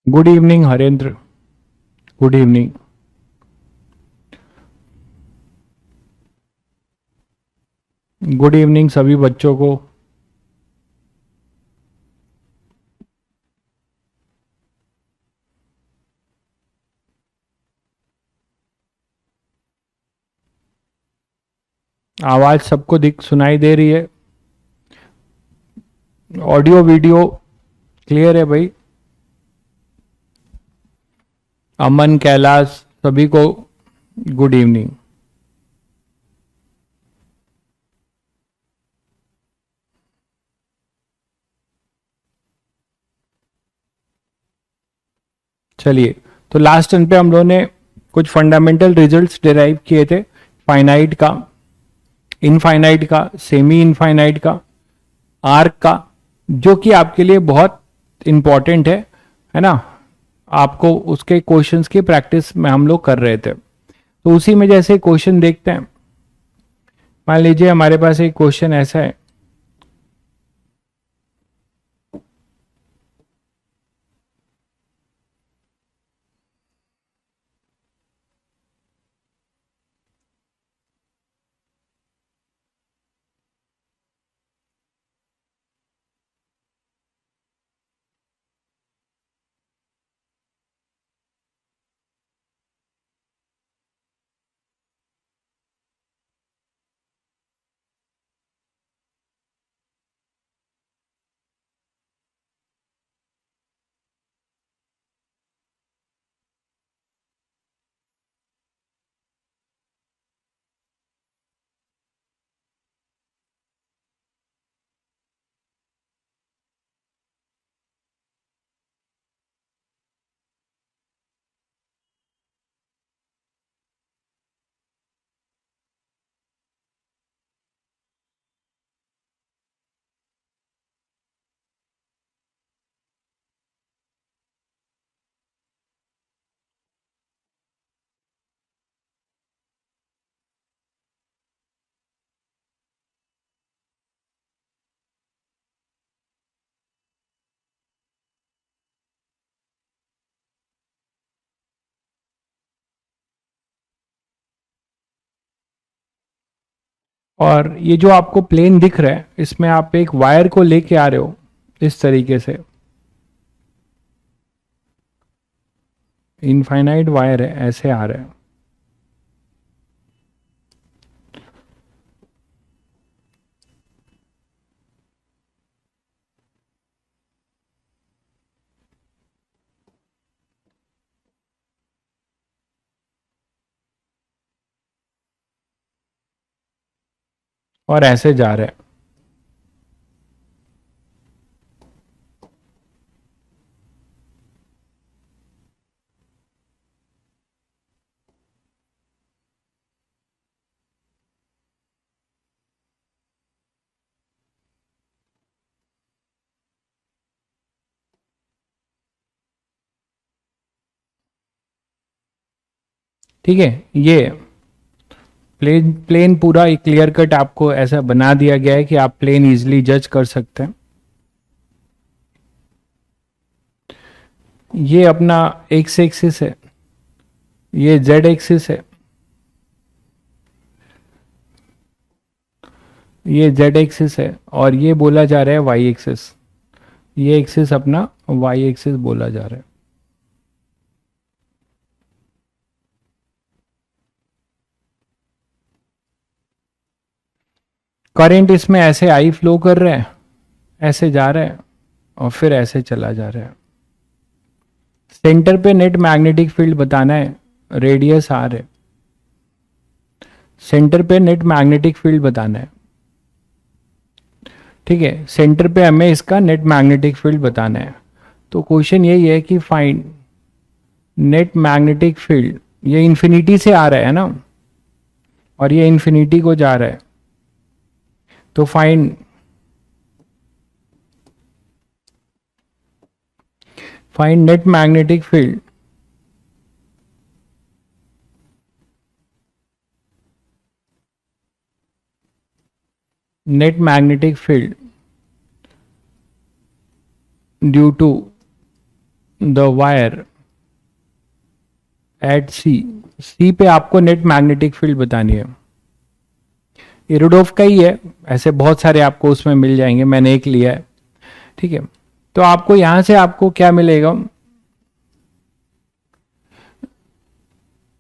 Good evening Harendra. Good evening. Good evening सभी बच्चों को। आवाज सबको दिख सुनाई दे रही है? ऑडियो वीडियो क्लियर है भाई? अमन कैलाश सभी को गुड इवनिंग। चलिए, तो लास्ट टर्न पे हम लोगों ने कुछ फंडामेंटल रिजल्ट्स डिराइव किए थे। फाइनाइट का, इनफाइनाइट का, सेमी इनफाइनाइट का, आर्क का, जो कि आपके लिए बहुत इंपॉर्टेंट है ना। आपको उसके क्वेश्चंस की प्रैक्टिस में हम लोग कर रहे थे। तो उसी में जैसे क्वेश्चन देखते हैं। मान लीजिए हमारे पास एक क्वेश्चन ऐसा है। और ये जो आपको प्लेन दिख रहा है, इसमें आप एक वायर को लेके आ रहे हो इस तरीके से। इनफाइनाइट वायर है, ऐसे आ रहा है। और ऐसे जा रहा है। ठीक है, ये प्लेन प्लेन पूरा एक क्लियर कट आपको ऐसा बना दिया गया है कि आप प्लेन इजिली जज कर सकते हैं। ये अपना एक्स एक्सिस है, ये जेड एक्सिस है, ये जेड एक्सिस है, और ये बोला जा रहा है वाई एक्सिस। ये एक्सिस अपना वाई एक्सिस बोला जा रहा है। करंट इसमें ऐसे आई फ्लो कर रहा है, ऐसे जा रहा है, और फिर ऐसे चला जा रहा है। सेंटर पे नेट मैग्नेटिक फील्ड बताना है, रेडियस आर है। सेंटर पे नेट मैग्नेटिक फील्ड बताना है। ठीक है, सेंटर पे हमें इसका नेट मैग्नेटिक फील्ड बताना है। तो क्वेश्चन यही है कि फाइंड नेट मैग्नेटिक फील्ड। ये इन्फिनिटी से आ रहा है ना, और ये इन्फिनिटी को जा रहा है। तो find net magnetic field. Net magnetic field due to the wire at C पे आपको नेट मैग्नेटिक फील्ड बतानी है। इरोडोफ का ही है, ऐसे बहुत सारे आपको उसमें मिल जाएंगे, मैंने एक लिया है, ठीक है। तो आपको यहां से आपको क्या मिलेगा,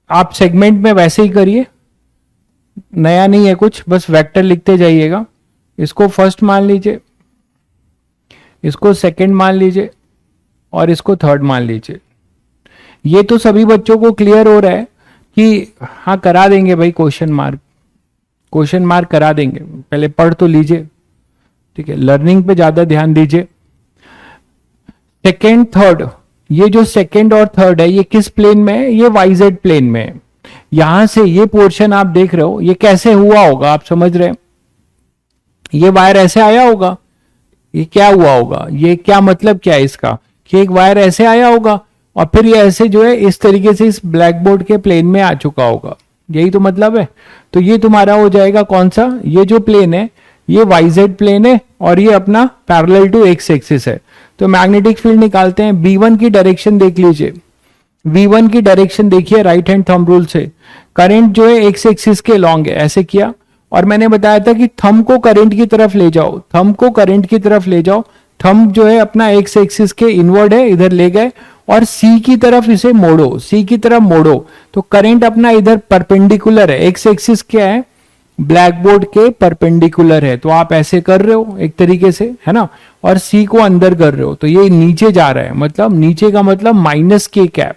आप सेगमेंट में वैसे ही करिए, नया नहीं है कुछ, बस वेक्टर लिखते जाइएगा। इसको फर्स्ट मान लीजिए, इसको सेकंड मान लीजिए और इसको थर्ड मान लीजिए। ये तो सभी बच्चों को क्लियर हो रहा है कि हाँ करा देंगे भाई, क्वेश्चन मार्क करा देंगे, पहले पढ़ तो लीजिए, ठीक है, लर्निंग पे ज्यादा ध्यान दीजिए। सेकेंड थर्ड, ये जो सेकेंड और थर्ड है ये किस प्लेन में है, ये वाईजेड प्लेन में है। यहां से ये पोर्शन आप देख रहे हो, ये कैसे हुआ होगा आप समझ रहे हैं, ये वायर ऐसे आया होगा, ये क्या हुआ होगा, ये क्या मतलब क्या है इसका, कि एक वायर ऐसे आया होगा और फिर ये ऐसे जो है इस तरीके से इस ब्लैक बोर्ड के प्लेन में आ चुका होगा, यही तो मतलब है। तो ये तुम्हारा हो जाएगा कौन सा, ये जो प्लेन है ये वाईजेड प्लेन है और ये अपना पैरेलल टू एक्स एक्सिस है। तो मैग्नेटिक फील्ड निकालते हैं। V1 की डायरेक्शन देख लीजिए, V1 की डायरेक्शन देखिए राइट हैंड थंब रूल से, करंट जो है एक्स एक्सिस के लॉन्ग है, ऐसे किया, और मैंने बताया था कि थंब को करंट की तरफ ले जाओ, थंब को करंट की तरफ ले जाओ, थंब जो है अपना एक्स एक्सिस के इनवर्ड है, इधर ले गए और सी की तरफ इसे मोड़ो, सी की तरफ मोड़ो, तो करंट अपना इधर परपेंडिकुलर है, एक्स एक्सिस क्या है, ब्लैक बोर्ड के परपेंडिकुलर है, तो आप ऐसे कर रहे हो एक तरीके से, है ना, और सी को अंदर कर रहे हो, तो ये नीचे जा रहा है, मतलब नीचे का मतलब माइनस के कैप,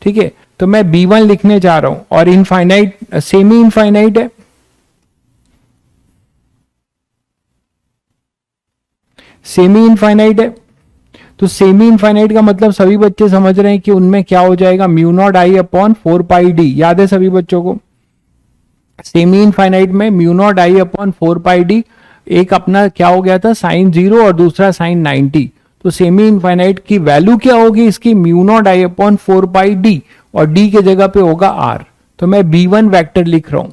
ठीक है। तो मैं B1 लिखने जा रहा हूं, और इनफाइनाइट सेमी इनफाइनाइट है, सेमी इनफाइनाइट है, तो सेमी इनफाइनाइट का मतलब सभी बच्चे समझ रहे हैं कि उनमें क्या हो जाएगा, mu not I upon 4πd, याद है सभी बच्चों को। सेमी इनफाइनाइट में mu naught I upon 4πd, एक अपना क्या हो गया था साइन 0 और दूसरा साइन 90, तो सेमी इनफाइनाइट की वैल्यू क्या होगी इसकी, mu naught I upon 4πd, और d के जगह पे होगा r, तो मैं B1 वेक्टर लिख रहा हूं,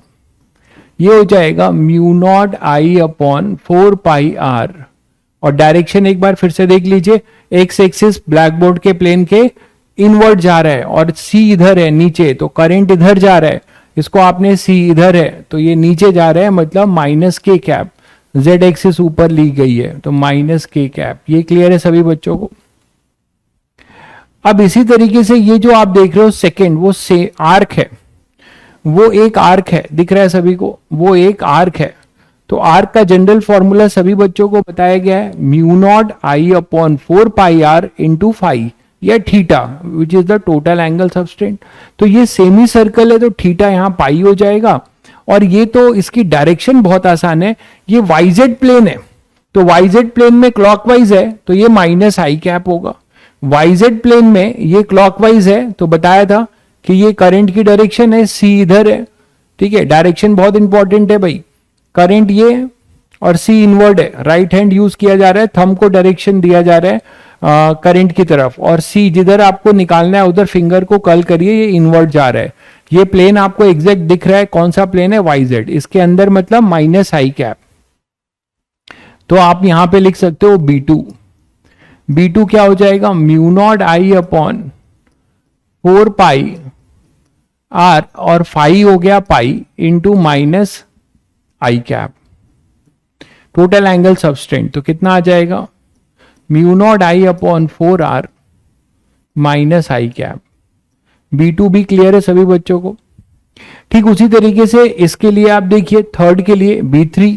ये हो जाएगा mu not I upon 4πr, और डायरेक्शन एक बार फिर से देख लीजिए, एक्स एक्सिस ब्लैक बोर्ड के प्लेन के इनवर्ड जा रहा है और सी इधर है नीचे, तो करंट इधर जा रहा है, इसको आपने सी इधर है तो ये नीचे जा रहा है, मतलब minus k cap, Z axis ऊपर ली गई है तो माइनस के कैप। ये क्लियर है सभी बच्चों को। अब इसी तरीके से ये जो आप देख रहे हो सेकेंड, वो से आर्क है, वो एक आर्क है, दिख रहा है सभी को, वो एक आर्क है। तो आर्क का जनरल फॉर्मूला सभी बच्चों को बताया गया है, mu not I upon 4πr into phi या theta which is the total angle subtend. तो ये सेमी सर्कल है तो थीटा यहां पाई हो जाएगा, और ये तो इसकी डायरेक्शन बहुत आसान है, ये वाईजेड प्लेन है, तो वाईजेड प्लेन में क्लॉकवाइज है तो ये माइनस आई कैप होगा, वाईजेड प्लेन में ये क्लॉकवाइज है तो बताया था कि ये करंट की डायरेक्शन है, सी इधर है, ठीक है, डायरेक्शन बहुत इंपॉर्टेंट है भाई, करंट ये और सी इनवर्ड है, राइट हैंड यूज किया जा रहा है, थंब को डायरेक्शन दिया जा रहा है करंट की तरफ, और सी जिधर आपको निकालना है उधर फिंगर को कर्ल करिए, ये इनवर्ड जा रहा है। ये प्लेन आपको एग्जैक्ट दिख रहा है, कौन सा प्लेन है, वाईजेड, इसके अंदर मतलब माइनस आई कैप, तो आप यहां पे लिख सकते हो B2, B2 क्या हो जाएगा, mu not I upon 4πr और फाई हो गया पाई इंटू माइनस आई कैप, टोटल एंगल सबटेंड, तो कितना आ जाएगा, mu not I upon 4r minus I cap. B2 भी क्लियर है सभी बच्चों को। ठीक उसी तरीके से इसके लिए आप देखिए थर्ड के लिए B3,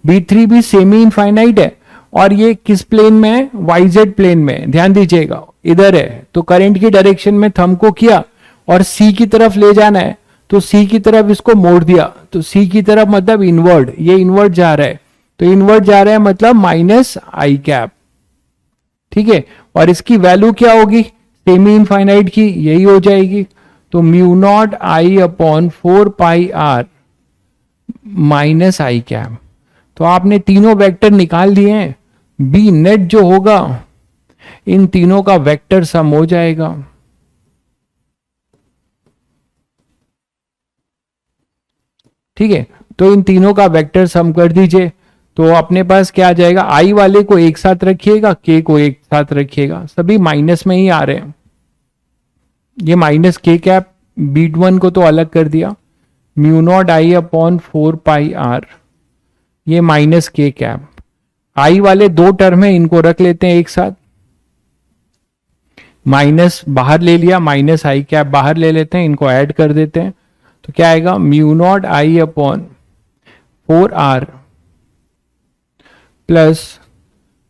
B3 भी सेमी इनफाइनाइट है, और ये किस प्लेन में है, वाईजेड प्लेन में, ध्यान दीजिएगा इधर है, तो करंट की डायरेक्शन में थंब को किया और सी की तरफ ले जाना है, तो सी की तरफ इसको मोड़ दिया, तो सी की तरफ मतलब इनवर्ड, ये इनवर्ड जा रहा है, तो इनवर्ड जा रहा है मतलब माइनस आई कैप, ठीक है, और इसकी वैल्यू क्या होगी सेमी इनफाइनाइट की, यही हो जाएगी, तो mu not I upon 4πr minus I cap. तो आपने तीनों वेक्टर निकाल दिए हैं, बी नेट जो होगा इन तीनों का वेक्टर सम हो जाएगा, ठीक है, तो इन तीनों का वेक्टर सम कर दीजिए, तो अपने पास क्या आ जाएगा, आई वाले को एक साथ रखिएगा, के को एक साथ रखिएगा, सभी माइनस में ही आ रहे हैं। ये minus k cap, beat one को तो अलग कर दिया, mu not I upon 4 pi r, ये माइनस के कैप। आई वाले दो टर्म है, इनको रख लेते हैं एक साथ, माइनस बाहर ले लिया, माइनस आई कैप बाहर ले लेते हैं, इनको ऐड कर देते हैं, तो क्या आएगा, mu not I upon 4 r plus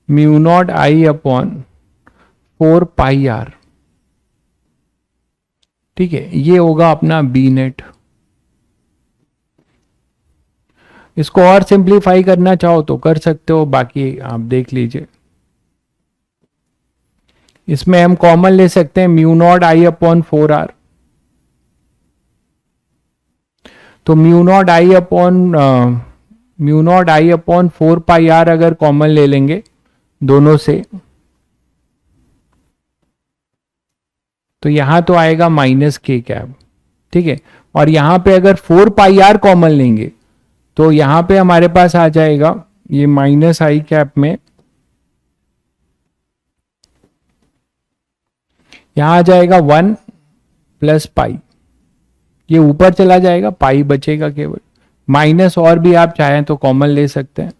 mu not I upon 4 pi r. ठीक है, ये होगा अपना बी नेट। इसको और सिंप्लीफाई करना चाहो तो कर सकते हो, बाकी आप देख लीजिए। इसमें हम कॉमन ले सकते हैं mu not I upon 4 R, तो mu not I upon 4 pi R अगर कॉमन ले लेंगे दोनों से, तो यहां तो आएगा माइनस के कैप। ठीक है, और यहां पे अगर 4 पाई आर कॉमन लेंगे तो यहां पे हमारे पास आ जाएगा ये माइनस आई कैप में, यहां आ जाएगा 1 प्लस पाई, ये ऊपर चला जाएगा, पाई बचेगा केवल, माइनस और भी आप चाहें तो कॉमन ले सकते हैं।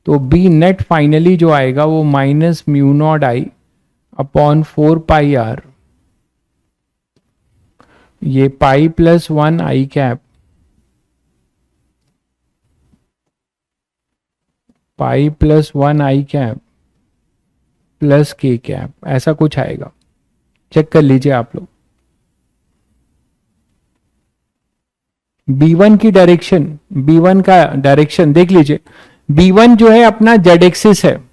तो बी नेट फाइनली जो आएगा वो minus mu not I upon 4 pi r, ये pi plus 1 i cap, pi plus 1 i cap plus k cap, ऐसा कुछ आएगा। चेक कर लीजिए आप लोग। B1 की डायरेक्शन, B1 का डायरेक्शन देख लीजिए। B1 जो है अपना जेड एक्सिस है,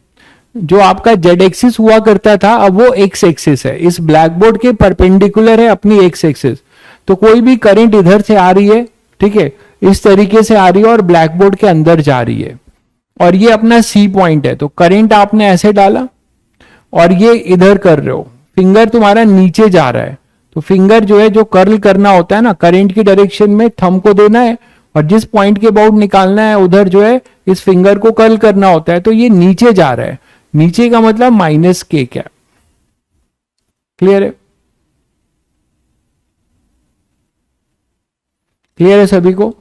जो आपका जेड एक्सिस हुआ करता था अब वो एक्स एक्सिस है, इस ब्लैक बोर्ड के परपेंडिकुलर है अपनी एक्स एक्सिस। तो कोई भी करंट इधर से आ रही है, ठीक है, इस तरीके से आ रही है और ब्लैक बोर्ड के अंदर जा रही है, और ये अपना सी पॉइंट है। तो करंट आपने ऐसे डाला और ये इधर कर रहे हो, फिंगर तुम्हारा नीचे जा रहा है, तो फिंगर जो है, जो कर्ल करना होता है ना करंट की डायरेक्शन में, थंब को देना है और जिस पॉइंट के अबाउट निकालना है उधर जो है इस फिंगर को कर्ल करना होता है। तो ये नीचे जा रहा है, नीचे का मतलब माइनस के कैप। क्लियर है? क्लियर है सभी को?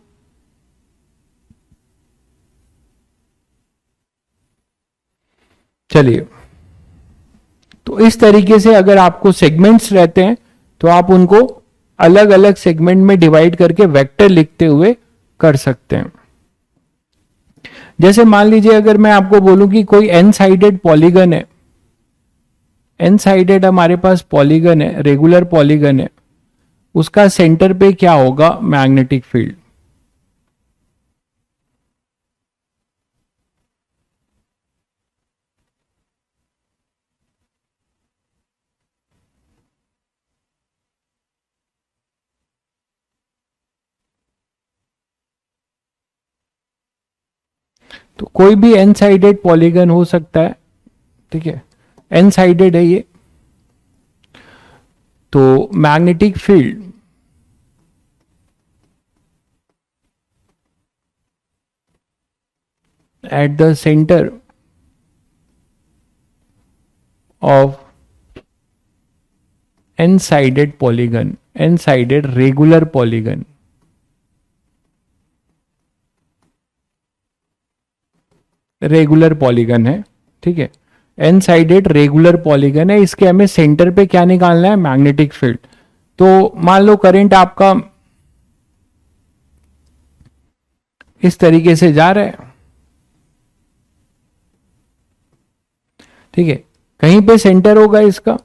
चलिए, तो इस तरीके से अगर आपको सेगमेंट्स रहते हैं तो आप उनको अलग अलग सेगमेंट में डिवाइड करके वेक्टर लिखते हुए कर सकते हैं। जैसे मान लीजिए अगर मैं आपको बोलूं कि कोई एन साइडेड पॉलीगन है, एन साइडेड हमारे पास पॉलीगन है, रेगुलर पॉलीगन है, उसका सेंटर पे क्या होगा, मैग्नेटिक फील्ड। तो कोई भी एन साइडेड पॉलीगन हो सकता है, ठीक है, एन साइडेड है ये। तो magnetic field at the centre of n sided polygon, n sided regular polygon, regular polygon है, ठीक है, एन साइडेड रेगुलर पॉलीगन है, इसके हमें सेंटर पे क्या निकालना है, मैग्नेटिक फील्ड। तो मान लो करंट आपका इस तरीके से जा रहा है, ठीक है, कहीं पे सेंटर होगा इसका,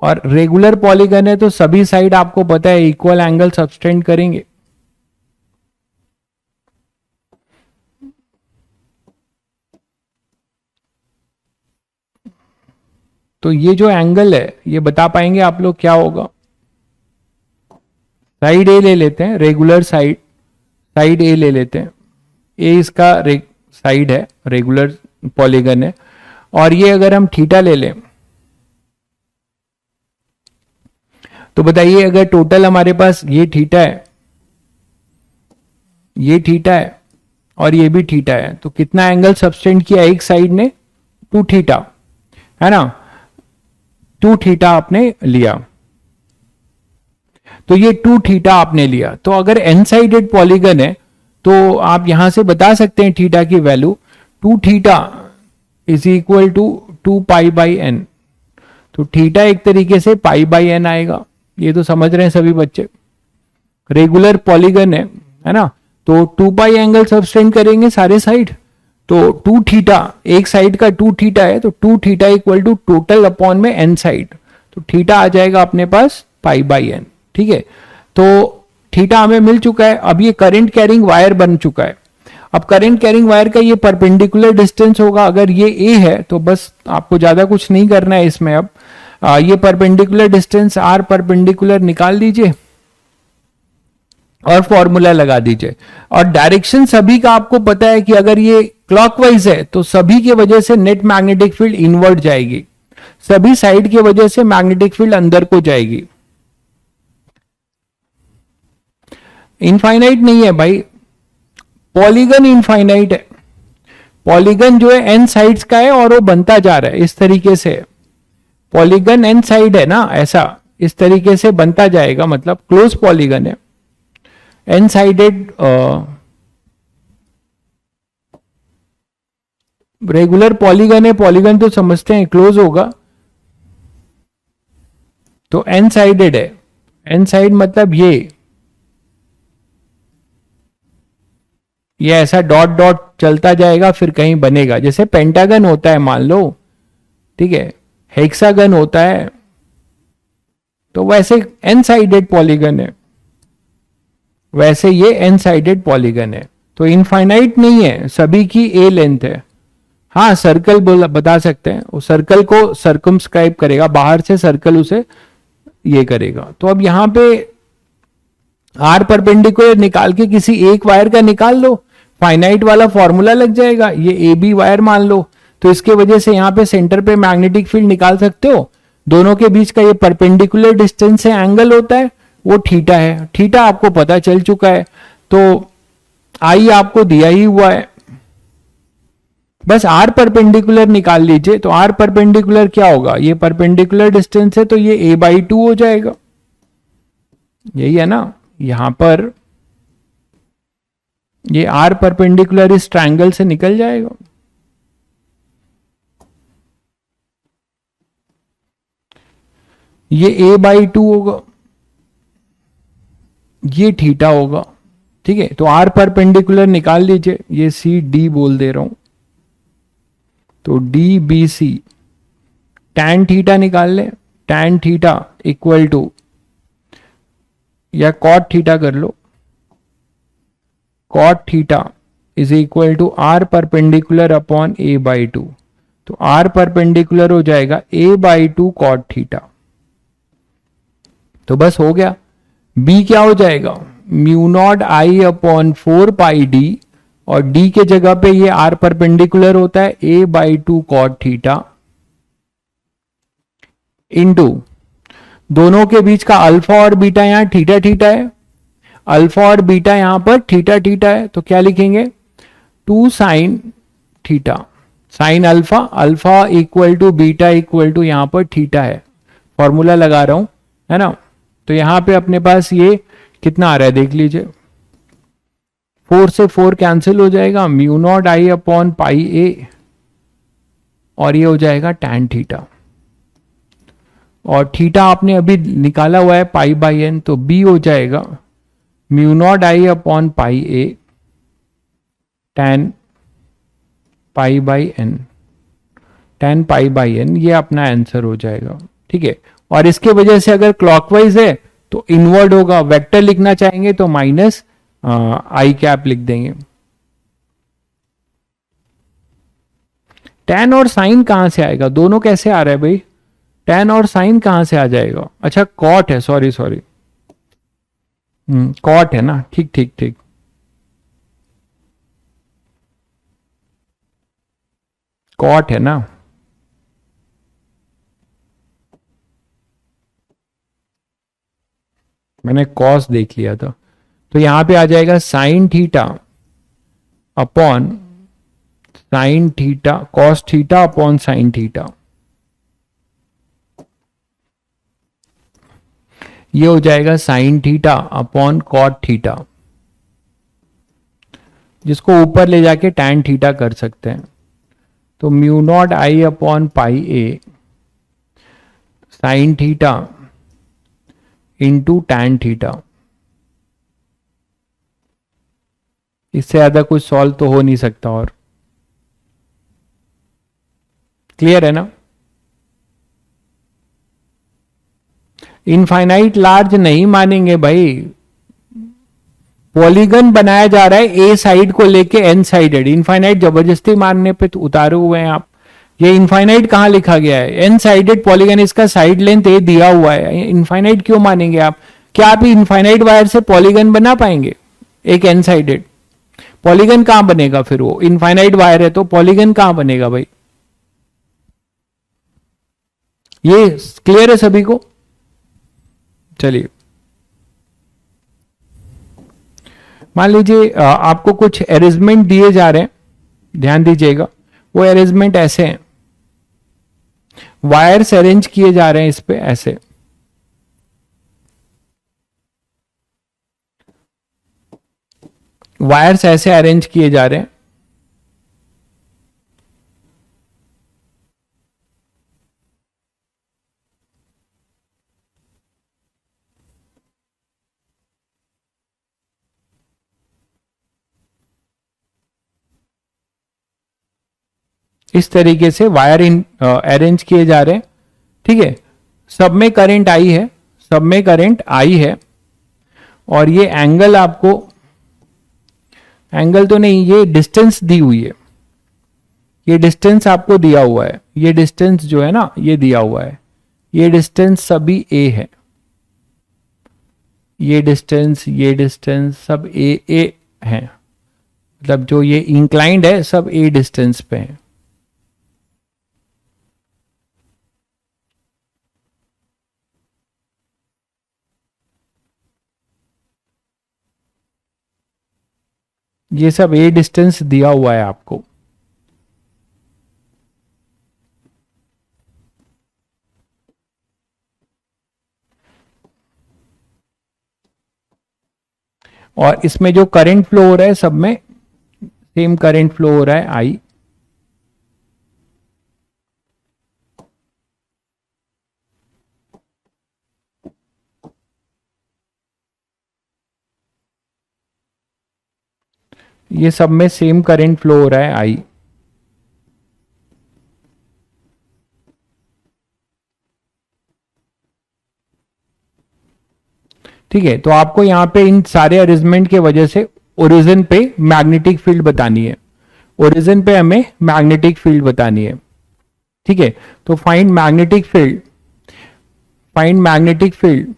और रेगुलर पॉलीगन है तो सभी साइड आपको पता है इक्वल एंगल सब्सटेंड करेंगे। तो ये जो एंगल है ये बता पाएंगे आप लोग क्या होगा? साइड ए ले लेते हैं, रेगुलर साइड, साइड ए ले लेते हैं, ए इसका साइड है, रेगुलर पॉलीगन है, और ये अगर हम थीटा ले लें तो बताइए अगर टोटल हमारे पास ये थीटा है, ये थीटा है, और ये भी थीटा है, तो कितना एंगल सबटेंड किया एक साइड ने? 2 थीटा, है ना, 2 थीटा आपने लिया। तो ये 2 थीटा आपने लिया, तो अगर एन साइडेड पॉलीगन है तो आप यहां से बता सकते हैं थीटा की value 2 theta is equal to 2 pi by n. तो थीटा एक तरीके से पाई बाई एन आएगा, ये तो समझ रहे हैं सभी बच्चे, रेगुलर पॉलीगन है ना। तो 2 पाई एंगल सबटेंड करेंगे सारे साइड, तो 2 थीटा, एक साइड का 2 थीटा है, तो 2 theta equal to total upon में एन साइड, तो थीटा आ जाएगा अपने पास पाई बाई एन। ठीक है, तो थीटा हमें मिल चुका है। अब ये करंट कैरिंग वायर बन चुका है। अब करंट कैरिंग वायर का ये परपेंडिकुलर डिस्टेंस होगा, अगर ये ए है तो बस आपको ज्यादा कुछ नहीं करना है इसमें। अब ये परपेंडिकुलर डिस्टेंस आर परपेंडिकुलर निकाल दीजिए और फॉर्मूला लगा दीजिए। और डायरेक्शन सभी का आपको पता है कि अगर ये क्लॉकवाइज है तो सभी की वजह से नेट मैग्नेटिक फील्ड इनवर्ट जाएगी, सभी साइड की वजह से मैग्नेटिक फील्ड अंदर को जाएगी। इनफाइनाइट नहीं है भाई, पॉलीगन इनफाइनाइट है। पॉलीगन जो है एन साइड्स का है और वो बनता जा रहा है इस तरीके से। पॉलीगन एन साइड है ना, ऐसा इस तरीके से बनता जाएगा, मतलब क्लोज पॉलीगन है, एन साइडेड। रेगुलर पॉलीगन है, पॉलीगन तो समझते हैं क्लोज होगा, तो एन साइडेड है। एन साइड मतलब ये ऐसा डॉट डॉट चलता जाएगा फिर कहीं बनेगा, जैसे पेंटागन होता है मान लो, ठीक है, हेक्सागन होता है, तो वैसे एन साइडेड पॉलीगन है, वैसे ये एन साइडेड पॉलीगन है। तो इनफाइनाइट नहीं है, सभी की ए लेंथ है। हाँ सर्कल बता सकते हैं, वो सर्कल को सर्कमस्क्राइब करेगा, बाहर से सर्कल उसे ये करेगा। तो अब यहां पे आर परपेंडिकुलर निकाल के किसी एक वायर का निकाल लो, फाइनाइट वाला फॉर्मूला लग जाएगा। ये ए बी वायर मान लो, तो इसके वजह से यहां पे सेंटर पे मैग्नेटिक फील्ड निकाल सकते हो। दोनों के बीच का ये परपेंडिकुलर डिस्टेंस है, एंगल होता है, वो थीटा है। थीटा आपको पता चल चुका है, तो आई आपको दिया ही हुआ है, बस आर परपेंडिकुलर निकाल लीजिए। तो आर परपेंडिकुलर क्या होगा, ये परपेंडिकुलर डिस्टेंस है तो ये a बाई 2 हो जाएगा, यही है ना। यहां पर ये आर परपेंडिकुलर इस ट्रायंगल से निकल जाएगा, ये a बाई 2 होगा, ये थीटा होगा। ठीक है, तो आर परपेंडिकुलर निकाल लीजिए, ये सी डी बोल दे रहा हूं, तो D B C, tan theta निकाल ले, टैन थीटा इक्वल टू, या कॉट थीटा कर लो, cot theta is equal to are perpendicular upon A by 2। तो आर परपेंडिकुलर हो जाएगा a बाई 2 कॉट थीटा। तो बस हो गया। b क्या हो जाएगा, mu not I upon 4 pi D, और d के जगह पे ये r परपेंडिकुलर होता है a बाई 2 कॉट थीटा इंटू दोनों के बीच का अल्फा और बीटा, यहां थीटा थीटा है, अल्फा और बीटा यहां पर थीटा थीटा है, तो क्या लिखेंगे 2 sine theta, sine alpha, alpha equal to beta equal to यहां पर थीटा है, फॉर्मूला लगा रहा हूं, है ना। तो यहां पे अपने पास ये कितना आ रहा है देख लीजिए, 4 से 4 कैंसिल हो जाएगा, mu not I upon pi ए, और ये हो जाएगा टैन थीटा, और थीटा आपने अभी निकाला हुआ है पाई बाई एन, तो बी हो जाएगा mu not I upon pi a tan pi by n, tan pi by n, ये अपना आंसर हो जाएगा। ठीक है, और इसके वजह से अगर क्लॉकवाइज है तो इनवर्ड होगा, वेक्टर लिखना चाहेंगे तो माइनस आई कैप लिख देंगे। टैन और साइन कहां से आएगा, दोनों कैसे आ रहा है भाई, टैन और साइन कहां से आ जाएगा, अच्छा कॉट है, सॉरी सॉरी, कॉट है ना, ठीक ठीक ठीक, कॉट है ना। मैंने कॉस देख लिया था, तो यहां पे आ जाएगा sine theta upon sine theta, cos theta upon sine theta, ये हो जाएगा sine theta upon cot theta, जिसको ऊपर ले जाके टैन थीटा कर सकते हैं। तो mu not I upon pi A sine theta into tan theta. इससे ज्यादा कुछ सॉल्व तो हो नहीं सकता। और क्लियर है ना? इनफाइनाइट लार्ज नहीं मानेंगे भाई, पॉलीगन बनाया जा रहा है ए साइड को लेके एन साइडेड, इनफाइनाइट जबरदस्ती मारने पे तो उतारे हुए हैं आप। ये इनफाइनाइट कहां लिखा गया है? एन साइडेड पॉलीगन, इसका साइड लेंथ ए दिया हुआ है, इनफाइनाइट क्यों मानेंगे आप? क्या आप इनफाइनाइट वायर से पॉलीगन बना पाएंगे एक एन साइडेड? पॉलीगन कहां बनेगा फिर? वो इनफाइनाइट वायर है तो पॉलीगन कहां बनेगा भाई? ये क्लियर है सभी को? चलिए, मान लीजिए आपको कुछ अरेंजमेंट दिए जा रहे हैं, ध्यान दीजिएगा। वो अरेंजमेंट ऐसे हैं, वायर्स अरेंज किए जा रहे हैं इस पे ऐसे, वायर्स ऐसे अरेंज किए जा रहे हैं। इस तरीके से वायर अरेंज किए जा रहे हैं, ठीक है। सब में करंट आई है, सब में करंट आई है, और ये एंगल आपको, एंगल तो नहीं, ये डिस्टेंस दी हुई है, ये डिस्टेंस आपको दिया हुआ है, ये डिस्टेंस जो है ना ये दिया हुआ है, ये डिस्टेंस सभी ए है, ये डिस्टेंस सब ए है, मतलब जो ये इंक्लाइंड है सब ए डिस्टेंस पे है। ये सब ए डिस्टेंस दिया हुआ है आपको। और इसमें जो करंट फ्लो हो रहा है सब में सेम करंट फ्लो हो रहा है आई। ये सब में सेम करंट फ्लो हो रहा है आई। ठीक है, तो आपको यहां पे इन सारे अरेंजमेंट के वजह से ओरिजिन पे मैग्नेटिक फील्ड बतानी है, ओरिजिन पे हमें मैग्नेटिक फील्ड बतानी है। ठीक है, तो find magnetic field, find magnetic field,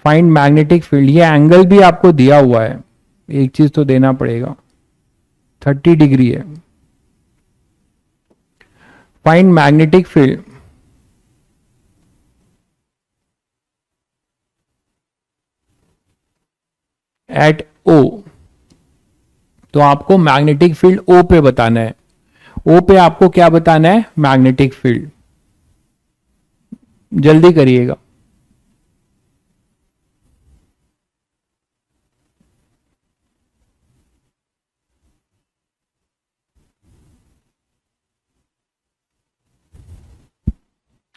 find magnetic field. ये एंगल भी आपको दिया हुआ है, एक चीज तो देना पड़ेगा, 30 डिग्री है। फाइंड मैग्नेटिक फील्ड एट ओ, तो आपको मैग्नेटिक फील्ड ओ पे बताना है। ओ पे आपको क्या बताना है? Magnetic field. जल्दी करिएगा।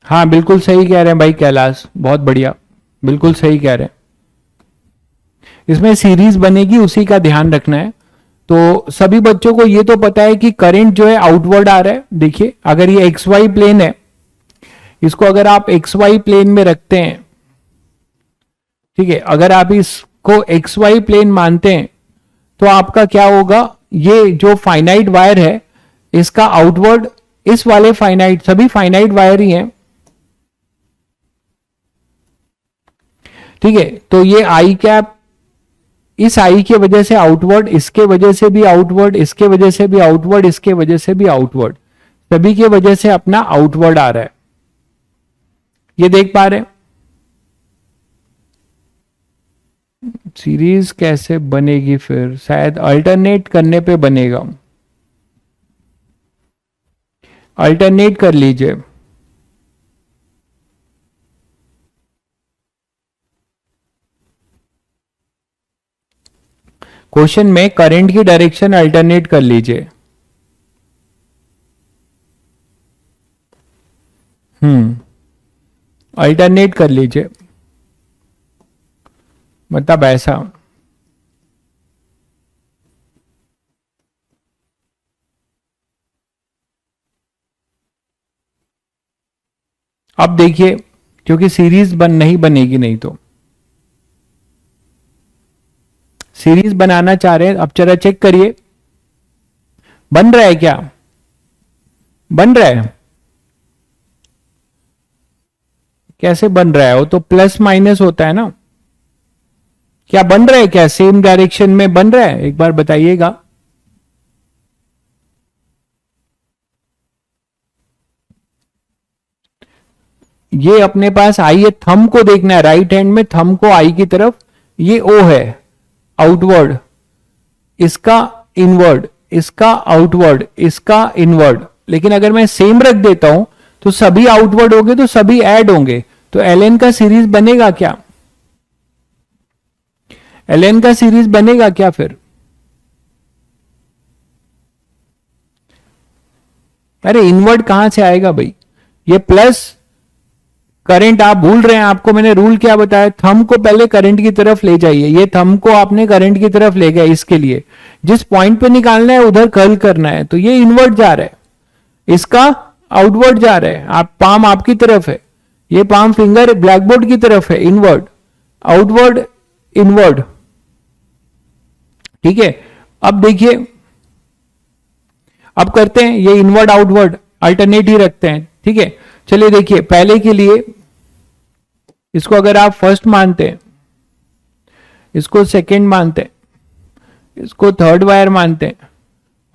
हाँ बिल्कुल सही कह रहे हैं भाई कैलाश, बहुत बढ़िया, बिल्कुल सही कह रहे हैं। इसमें सीरीज बनेगी, उसी का ध्यान रखना है। तो सभी बच्चों को ये तो पता है कि करंट जो है आउटवर्ड आ रहा है। देखिए, अगर ये एक्स वाई प्लेन है, इसको अगर आप एक्स वाई प्लेन में रखते हैं, ठीक है, अगर आप इसको एक्स वाई प्लेन मानते हैं, तो आपका क्या होगा? ये जो फाइनाइट वायर है, इसका आउटवर्ड इस वाले फाइनाइट, सभी फाइनाइट वायर ही हैं, ठीक है। तो ये आई कैप, इस आई की वजह से आउटवर्ड, इसके वजह से भी आउटवर्ड, इसके वजह से भी आउटवर्ड, इसके वजह से भी आउटवर्ड, सभी के वजह से अपना आउटवर्ड आ रहा है। ये देख पा रहे हैं? सीरीज कैसे बनेगी फिर? शायद अल्टरनेट करने पे बनेगा। अल्टरनेट कर लीजिए। क्वेश्चन में करंट की डायरेक्शन अल्टरनेट कर लीजिए। अल्टरनेट कर लीजिए, मतलब ऐसा। अब देखिए, क्योंकि सीरीज नहीं बनेगी, नहीं तो सीरीज बनाना चाह रहे हैं। अब जरा चेक करिए, बन रहा है क्या? बन रहा है? कैसे बन रहा है? वो तो प्लस माइनस होता है ना। क्या बन रहा है? क्या सेम डायरेक्शन में बन रहा है? एक बार बताइएगा। ये अपने पास आई है, थंब को देखना है, राइट हैंड में थंब को आई की तरफ, ये ओ है आउटवर्ड, इसका इनवर्ड, इसका आउटवर्ड, इसका इनवर्ड। लेकिन अगर मैं सेम रख देता हूं तो सभी आउटवर्ड होंगे तो सभी ऐड होंगे, तो एलएन का सीरीज बनेगा क्या? एलएन का सीरीज बनेगा क्या फिर? अरे इनवर्ड कहां से आएगा भाई? ये प्लस करंट आप भूल रहे हैं। आपको मैंने रूल क्या बताया? थंब को पहले करंट की तरफ ले जाइए। ये थंब को आपने करंट की तरफ ले गया, इसके लिए जिस पॉइंट पे निकालना है उधर कर्ल करना है, तो ये इनवर्ड जा रहा है, इसका आउटवर्ड जा रहा है। आप पाम आपकी तरफ है, ये पाम फिंगर ब्लैकबोर्ड की तरफ है, इनवर्ड आउटवर्ड इनवर्ड। ठीक है, अब देखिए, अब करते हैं ये इनवर्ड आउटवर्ड अल्टरनेट ही रखते हैं। ठीक है, चलिए देखिए, पहले के लिए इसको अगर आप फर्स्ट मानते हैं, इसको सेकंड मानते हैं, इसको थर्ड वायर मानते हैं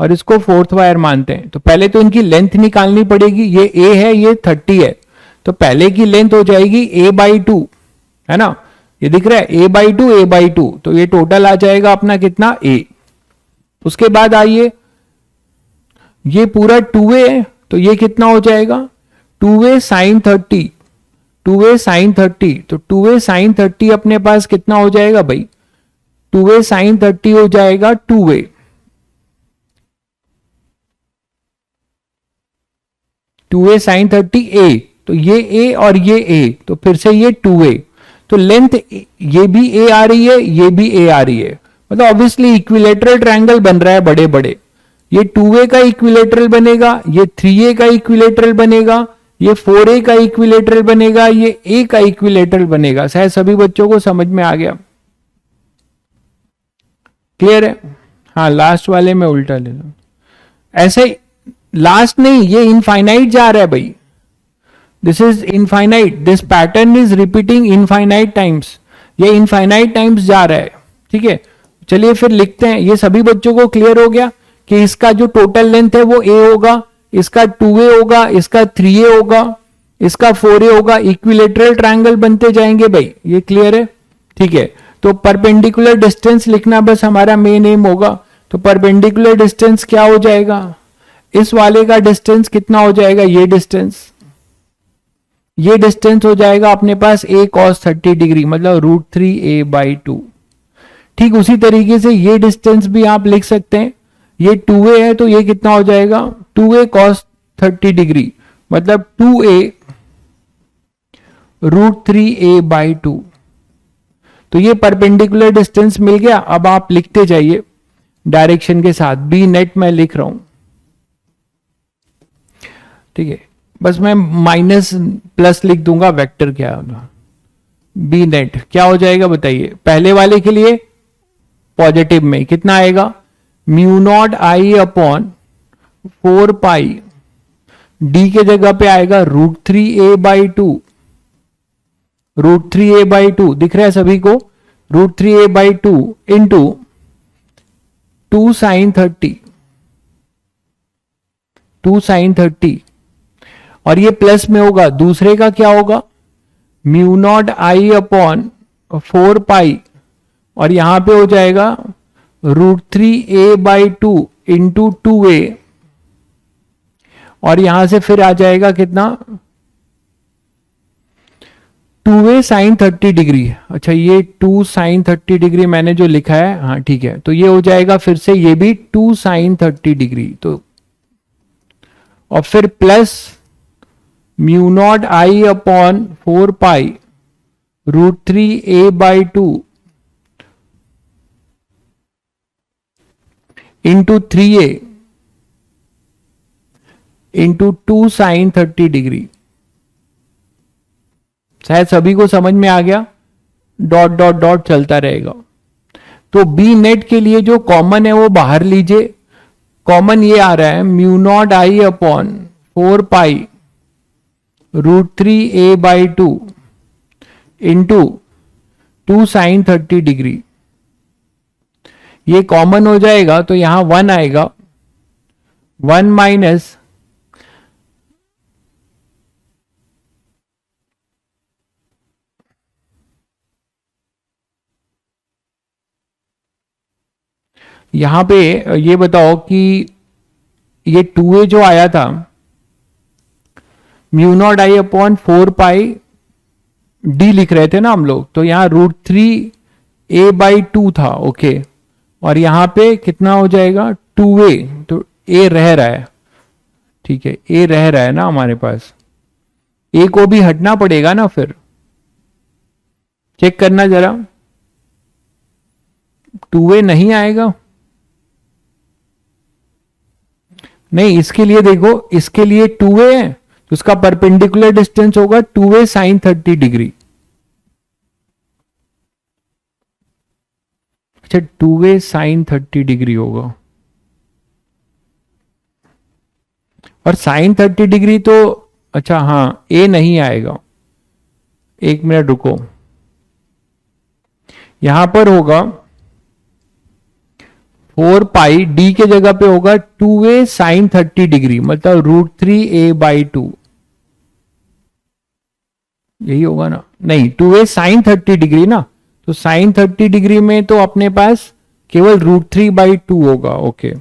और इसको फोर्थ वायर मानते हैं, तो पहले तो इनकी लेंथ निकालनी पड़ेगी। ये ए है, ये 30 है, तो पहले की लेंथ हो जाएगी a/2, है ना? ये दिख रहा है a/2 a/2, तो ये टोटल आ जाएगा अपना कितना? a। उसके बाद आइए, ये पूरा 2a है, तो ये कितना हो जाएगा? 2a sin 30, 2a sin 30, तो 2a sin 30 अपने पास कितना हो जाएगा भाई? 2a sin 30 हो जाएगा 2a, 2a sin 30a, तो ये a और ये a, तो फिर से ये 2a, तो लेंथ ये भी a आ रही है, ये भी a आ रही है, मतलब ऑब्वियसली इक्विलेटरल ट्रायंगल बन रहा है बड़े बड़े। ये 2a का इक्विलेटरल बनेगा, ये 3a का इक्विलेटरल बनेगा, ये 4a का इक्विलेटरल बनेगा, ये a का इक्विलेटरल बनेगा। शायद सभी बच्चों को समझ में आ गया, क्लियर है? हाँ, लास्ट वाले में उल्टा ले लो, ऐसे लास्ट नहीं, ये इनफाइनाइट जा रहा है भाई, this is infinite, this pattern is repeating infinite times, ये इनफाइनाइट टाइम्स जा रहा है। ठीक है, चलिए फिर लिखते हैं। ये सभी बच्चों को क्लियर हो गया कि इसका जो टोटल लेंथ है वो a होगा, इसका 2a होगा, इसका 3a होगा, इसका 4a होगा, इक्विलेटरल ट्रायंगल बनते जाएंगे भाई, ये क्लियर है? ठीक है, तो परपेंडिकुलर डिस्टेंस लिखना बस हमारा मेन एम होगा। तो परपेंडिकुलर डिस्टेंस क्या हो जाएगा? इस वाले का डिस्टेंस कितना हो जाएगा? ये डिस्टेंस, ये डिस्टेंस हो जाएगा अपने पास a cos 30 डिग्री, मतलब √3a/2। ठीक उसी तरीके से ये डिस्टेंस भी आप लिख सकते हैं, ये 2a है, तो ये कितना हो जाएगा? 2a cos 30 डिग्री, मतलब 2a √3a/2। तो ये परपेंडिकुलर डिस्टेंस मिल गया। अब आप लिखते जाइए डायरेक्शन के साथ, बी नेट मैं लिख रहा हूं। ठीक है, बस मैं माइनस प्लस लिख दूंगा, वेक्टर क्या होगा? बी नेट क्या हो जाएगा बताइए? पहले वाले के लिए पॉजिटिव में कितना आएगा? μ0I/4π, डी के जगह पे आएगा √3a/2, √3a/2 दिख रहा है सभी को? √3a/2 इंटू 2 sin 30, 2 sin 30, और ये प्लस में होगा। दूसरे का क्या होगा? μ0I/4π और यहां पे हो जाएगा √3a/2 इंटू 2a, और यहां से फिर आ जाएगा कितना 2a sin 30 डिग्री। अच्छा ये 2 sin 30 डिग्री मैंने जो लिखा है, हाँ ठीक है, तो ये हो जाएगा फिर से ये भी 2 sin 30 डिग्री। तो और फिर plus μ0I/4 √3a/2 into 3a into 2 sin 30 degree. शायद सभी को समझ में आ गया, डॉट डॉट डॉट चलता रहेगा। तो बी नेट के लिए जो कॉमन है वो बाहर लीजिए, कॉमन ये आ रहा है μ0I/4 √3a/2 into 2 sin 30 degree. ये कॉमन हो जाएगा तो यहां 1 आएगा, 1 माइनस यहां पे ये बताओ कि ये 2a जो आया था μ0I/4 डी लिख रहे थे ना हम लोग, तो यहां √3a/2 था, ओके, और यहां पे कितना हो जाएगा 2a, तो a रह रहा है, ठीक है, a रह रहा है ना हमारे पास, a को भी हटना पड़ेगा ना, फिर चेक करना जरा 2a नहीं आएगा, नहीं, इसके लिए देखो, इसके लिए 2a है तो उसका परपेंडिकुलर डिस्टेंस होगा 2a sin 30 डिग्री। अच्छा 2a sin 30 डिग्री होगा, और sin 30 डिग्री तो अच्छा हाँ a नहीं आएगा, एक मिनट रुको, यहां पर होगा 4 डी के जगह पे होगा 2a sin 30 डिग्री, मतलब √3a/2, यही होगा ना, नहीं 2a sin 30 डिग्री ना, तो sin 30 डिग्री में तो अपने पास केवल √3/2 होगा, ओके,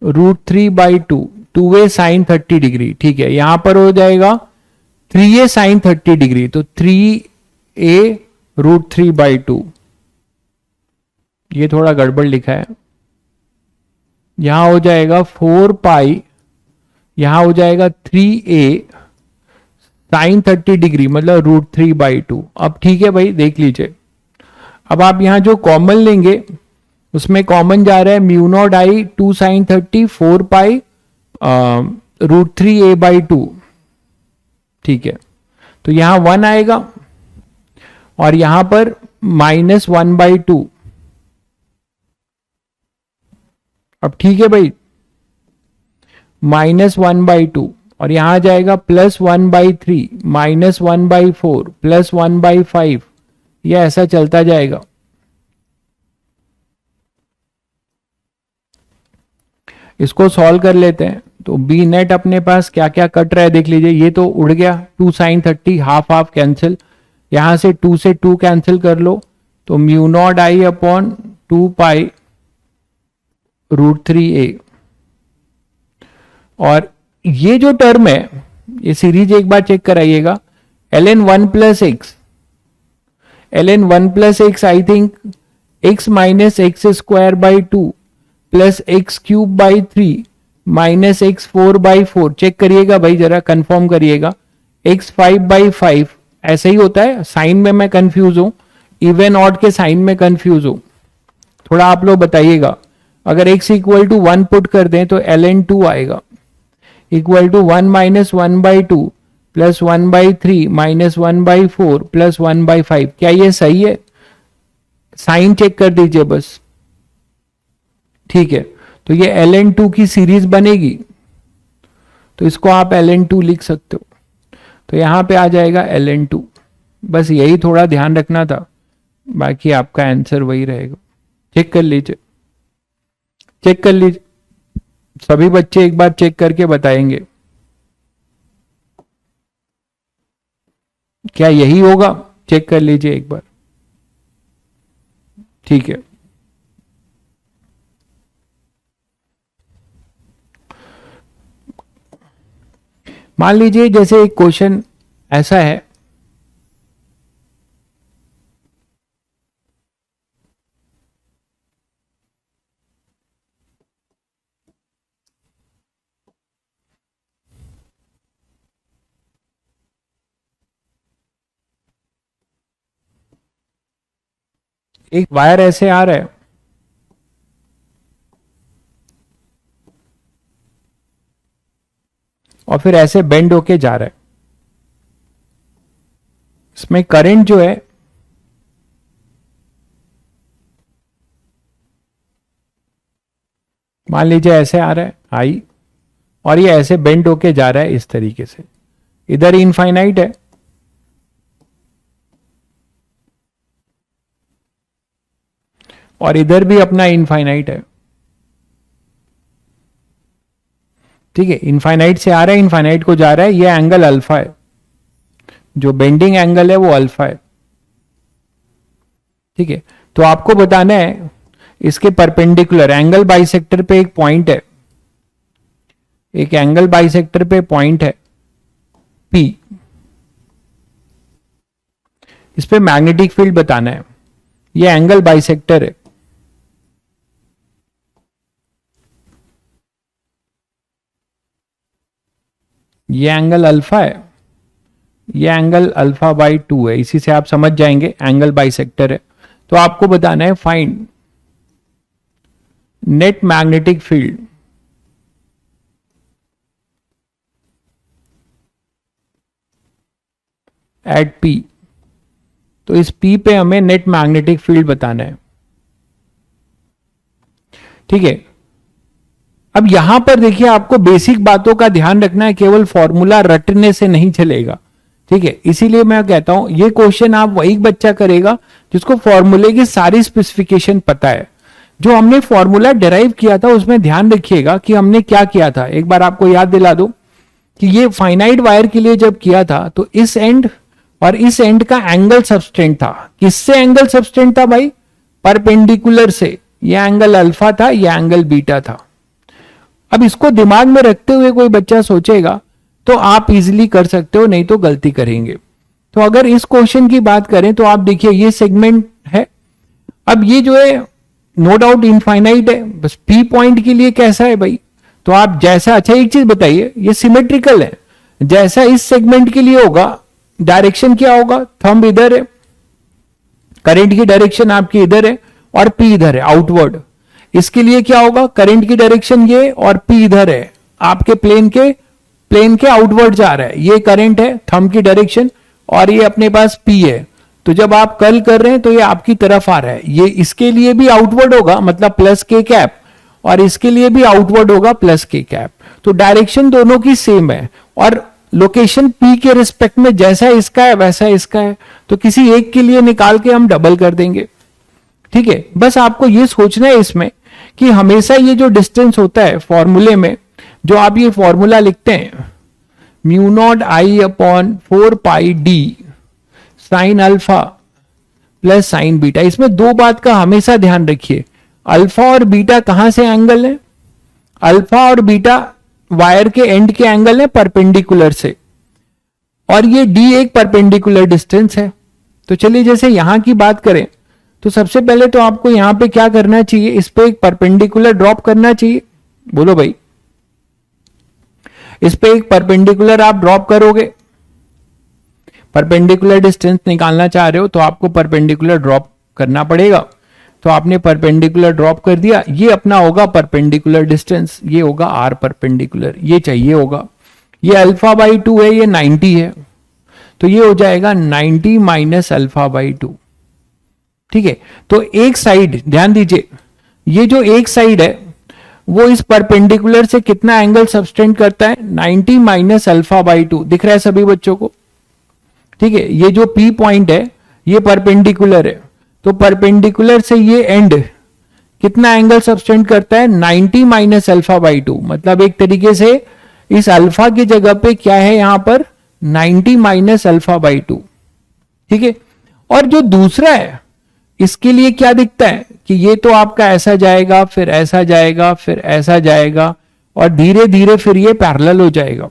√3/2, 2a sin 30 डिग्री, ठीक है, यहां पर हो जाएगा 3a sin 30 डिग्री, तो 3a √3/2, ये थोड़ा गड़बड़ लिखा है, यहां हो जाएगा 4 यहां हो जाएगा 3a sin 30 डिग्री, मतलब √3/2। अब ठीक है भाई, देख लीजिए, अब आप यहां जो कॉमन लेंगे उसमें कॉमन जा रहा है μ0I 2 sin 30 4 √3a/2, ठीक है, तो यहां 1 आएगा और यहां पर -1/2। अब ठीक है भाई, -1/2, और यहां आ जाएगा +1/3 -1/4 +1/5, यह ऐसा चलता जाएगा। इसको सॉल्व कर लेते हैं, तो बी नेट अपने पास क्या क्या कट रहा है देख लीजिए, ये तो उड़ गया 2 sin 30, हाफ हाफ कैंसिल, यहां से 2 से 2 कैंसिल कर लो, तो μ0I/2 √3a, और ये जो टर्म है, ये सीरीज एक बार चेक कराइएगा, ln 1 + x, ln 1 + x I think x - x² 2 + x³ 3 - x4/4, check करिएगा भाई, जरा कंफर्म करिएगा, x5/5 ऐसे ही होता है, साइन में मैं कंफ्यूज हूं, इवन ऑड के साइन में कंफ्यूज हूं, थोड़ा आप लोग बताइएगा। अगर x = 1 पुट कर दें तो ln 2 आएगा, इक्वल टू 1 - 1/2 + 1/3 - 1/4 + 1/5, क्या ये सही है? साइन चेक कर दीजिए बस, ठीक है, तो ये ln 2 की सीरीज बनेगी, तो इसको आप ln 2 लिख सकते हो, तो यहां पे आ जाएगा ln 2, बस यही थोड़ा ध्यान रखना था, बाकी आपका आंसर वही रहेगा। चेक कर लीजिए, चेक कर लीजिए, सभी बच्चे एक बार चेक करके बताएंगे क्या यही होगा, चेक कर लीजिए एक बार। ठीक है, मान लीजिए जैसे एक क्वेश्चन ऐसा है, एक वायर ऐसे आ रहा है और फिर ऐसे बेंड होके जा रहा है, इसमें करंट जो है मान लीजिए ऐसे आ रहा है आई, और ये ऐसे बेंड होके जा रहा है इस तरीके से, इधर इनफाइनाइट है, और इधर भी अपना इनफाइनाइट है। ठीक है, इनफाइनाइट से आ रहा है, इनफाइनाइट को जा रहा है, ये एंगल अल्फा है, जो बेंडिंग एंगल है वो अल्फा है। ठीक है, तो आपको बताना है इसके परपेंडिकुलर एंगल बाइसेक्टर पे एक पॉइंट है, एक एंगल बाइसेक्टर पे पॉइंट है P, इस पे मैग्नेटिक फील्ड बताना है, ये एंगल बाइसेक्टर है, ये एंगल अल्फा है, ये एंगल अल्फा बाई 2 है, इसी से आप समझ जाएंगे एंगल बाइसेक्टर है। तो आपको बताना है find net magnetic field eight P। तो इस P पे हमें नेट मैग्नेटिक फील्ड बताना है। ठीक है, अब यहां पर देखिए आपको बेसिक बातों का ध्यान रखना है, केवल फॉर्मूला रटने से नहीं चलेगा। ठीक है, इसीलिए मैं कहता हूं ये क्वेश्चन आप वही बच्चा करेगा जिसको फॉर्मूले की सारी स्पेसिफिकेशन पता है। जो हमने फॉर्मूला डिराइव किया था उसमें ध्यान रखिएगा कि हमने क्या किया था, एक बार आपको याद दिला दो कि ये फाइनाइट वायर के लिए जब किया था तो इस एंड और इस एंड का एंगल सबस्टेंट था। किससे एंगल सबस्टेंट था भाई? परपेंडिकुलर से। यह एंगल अल्फा था, यह एंगल बीटा था। अब इसको दिमाग में रखते हुए कोई बच्चा सोचेगा तो आप इजीली कर सकते हो, नहीं तो गलती करेंगे। तो अगर इस क्वेश्चन की बात करें तो आप देखिए ये सेगमेंट है, अब ये जो है नो डाउट इनफाइनाइट है, बस पी पॉइंट के लिए कैसा है भाई? तो आप जैसा, अच्छा एक चीज बताइए, ये सिमेट्रिकल है, जैसा इस सेगमेंट के लिए होगा डायरेक्शन क्या होगा? थंब इधर है, करंट की डायरेक्शन आपकी इधर है और पी इधर है आउटवर्ड। इसके लिए क्या होगा? करंट की डायरेक्शन ये और पी इधर है, आपके प्लेन के आउटवर्ड जा रहा है। ये करंट है, थंब की डायरेक्शन, और ये अपने पास पी है। तो जब आप कर्ल कर रहे हैं तो ये आपकी तरफ आ रहा है, ये इसके लिए भी आउटवर्ड होगा मतलब प्लस के कैप, और इसके लिए भी आउटवर्ड होगा प्लस के कैप। तो डायरेक्शन दोनों की सेम है और लोकेशन पी के रिस्पेक्ट में जैसा इसका है वैसा इसका है, तो किसी एक के लिए निकाल के हम डबल कर देंगे। ठीक है, बस आपको ये सोचना है इसमें कि हमेशा ये जो डिस्टेंस होता है फॉर्मूले में, जो आप ये फॉर्मूला लिखते हैं mu not I upon 4 pi D sine alpha plus sine beta, इसमें दो बात का हमेशा ध्यान रखिए। अल्फा और बीटा कहां से एंगल है? अल्फा और बीटा वायर के एंड के एंगल है परपेंडिकुलर से, और ये डी एक परपेंडिकुलर डिस्टेंस है। तो चलिए जैसे यहां की बात करें तो सबसे पहले तो आपको यहां पे क्या करना चाहिए, इस पे एक परपेंडिकुलर ड्रॉप करना चाहिए। बोलो भाई, इस पे एक परपेंडिकुलर आप ड्रॉप करोगे, परपेंडिकुलर डिस्टेंस निकालना चाह रहे हो तो आपको परपेंडिकुलर ड्रॉप करना पड़ेगा। तो आपने परपेंडिकुलर ड्रॉप कर दिया, ये अपना होगा परपेंडिकुलर डिस्टेंस, ये होगा आर परपेंडिकुलर, ये चाहिए होगा। ये अल्फा बाई 2 है, ये 90 है, तो ये हो जाएगा 90 माइनस अल्फा बाई 2। ठीक है, तो एक साइड ध्यान दीजिए, ये जो एक साइड है वो इस परपेंडिकुलर से कितना एंगल सबस्टेंड करता है? 90 माइनस अल्फा बाई 2। दिख रहा है सभी बच्चों को? ठीक है, ये जो पी पॉइंट है ये परपेंडिकुलर है, तो परपेंडिकुलर से ये एंड कितना एंगल सबस्टेंड करता है? 90 माइनस अल्फा बाई 2। मतलब एक तरीके से इस अल्फा की जगह पे क्या है यहां पर? 90 माइनस अल्फा बाई 2। ठीक है, और जो दूसरा है इसके लिए क्या दिखता है कि ये तो आपका ऐसा जाएगा, फिर ऐसा जाएगा, फिर ऐसा जाएगा, और धीरे धीरे फिर ये पैरेलल हो जाएगा,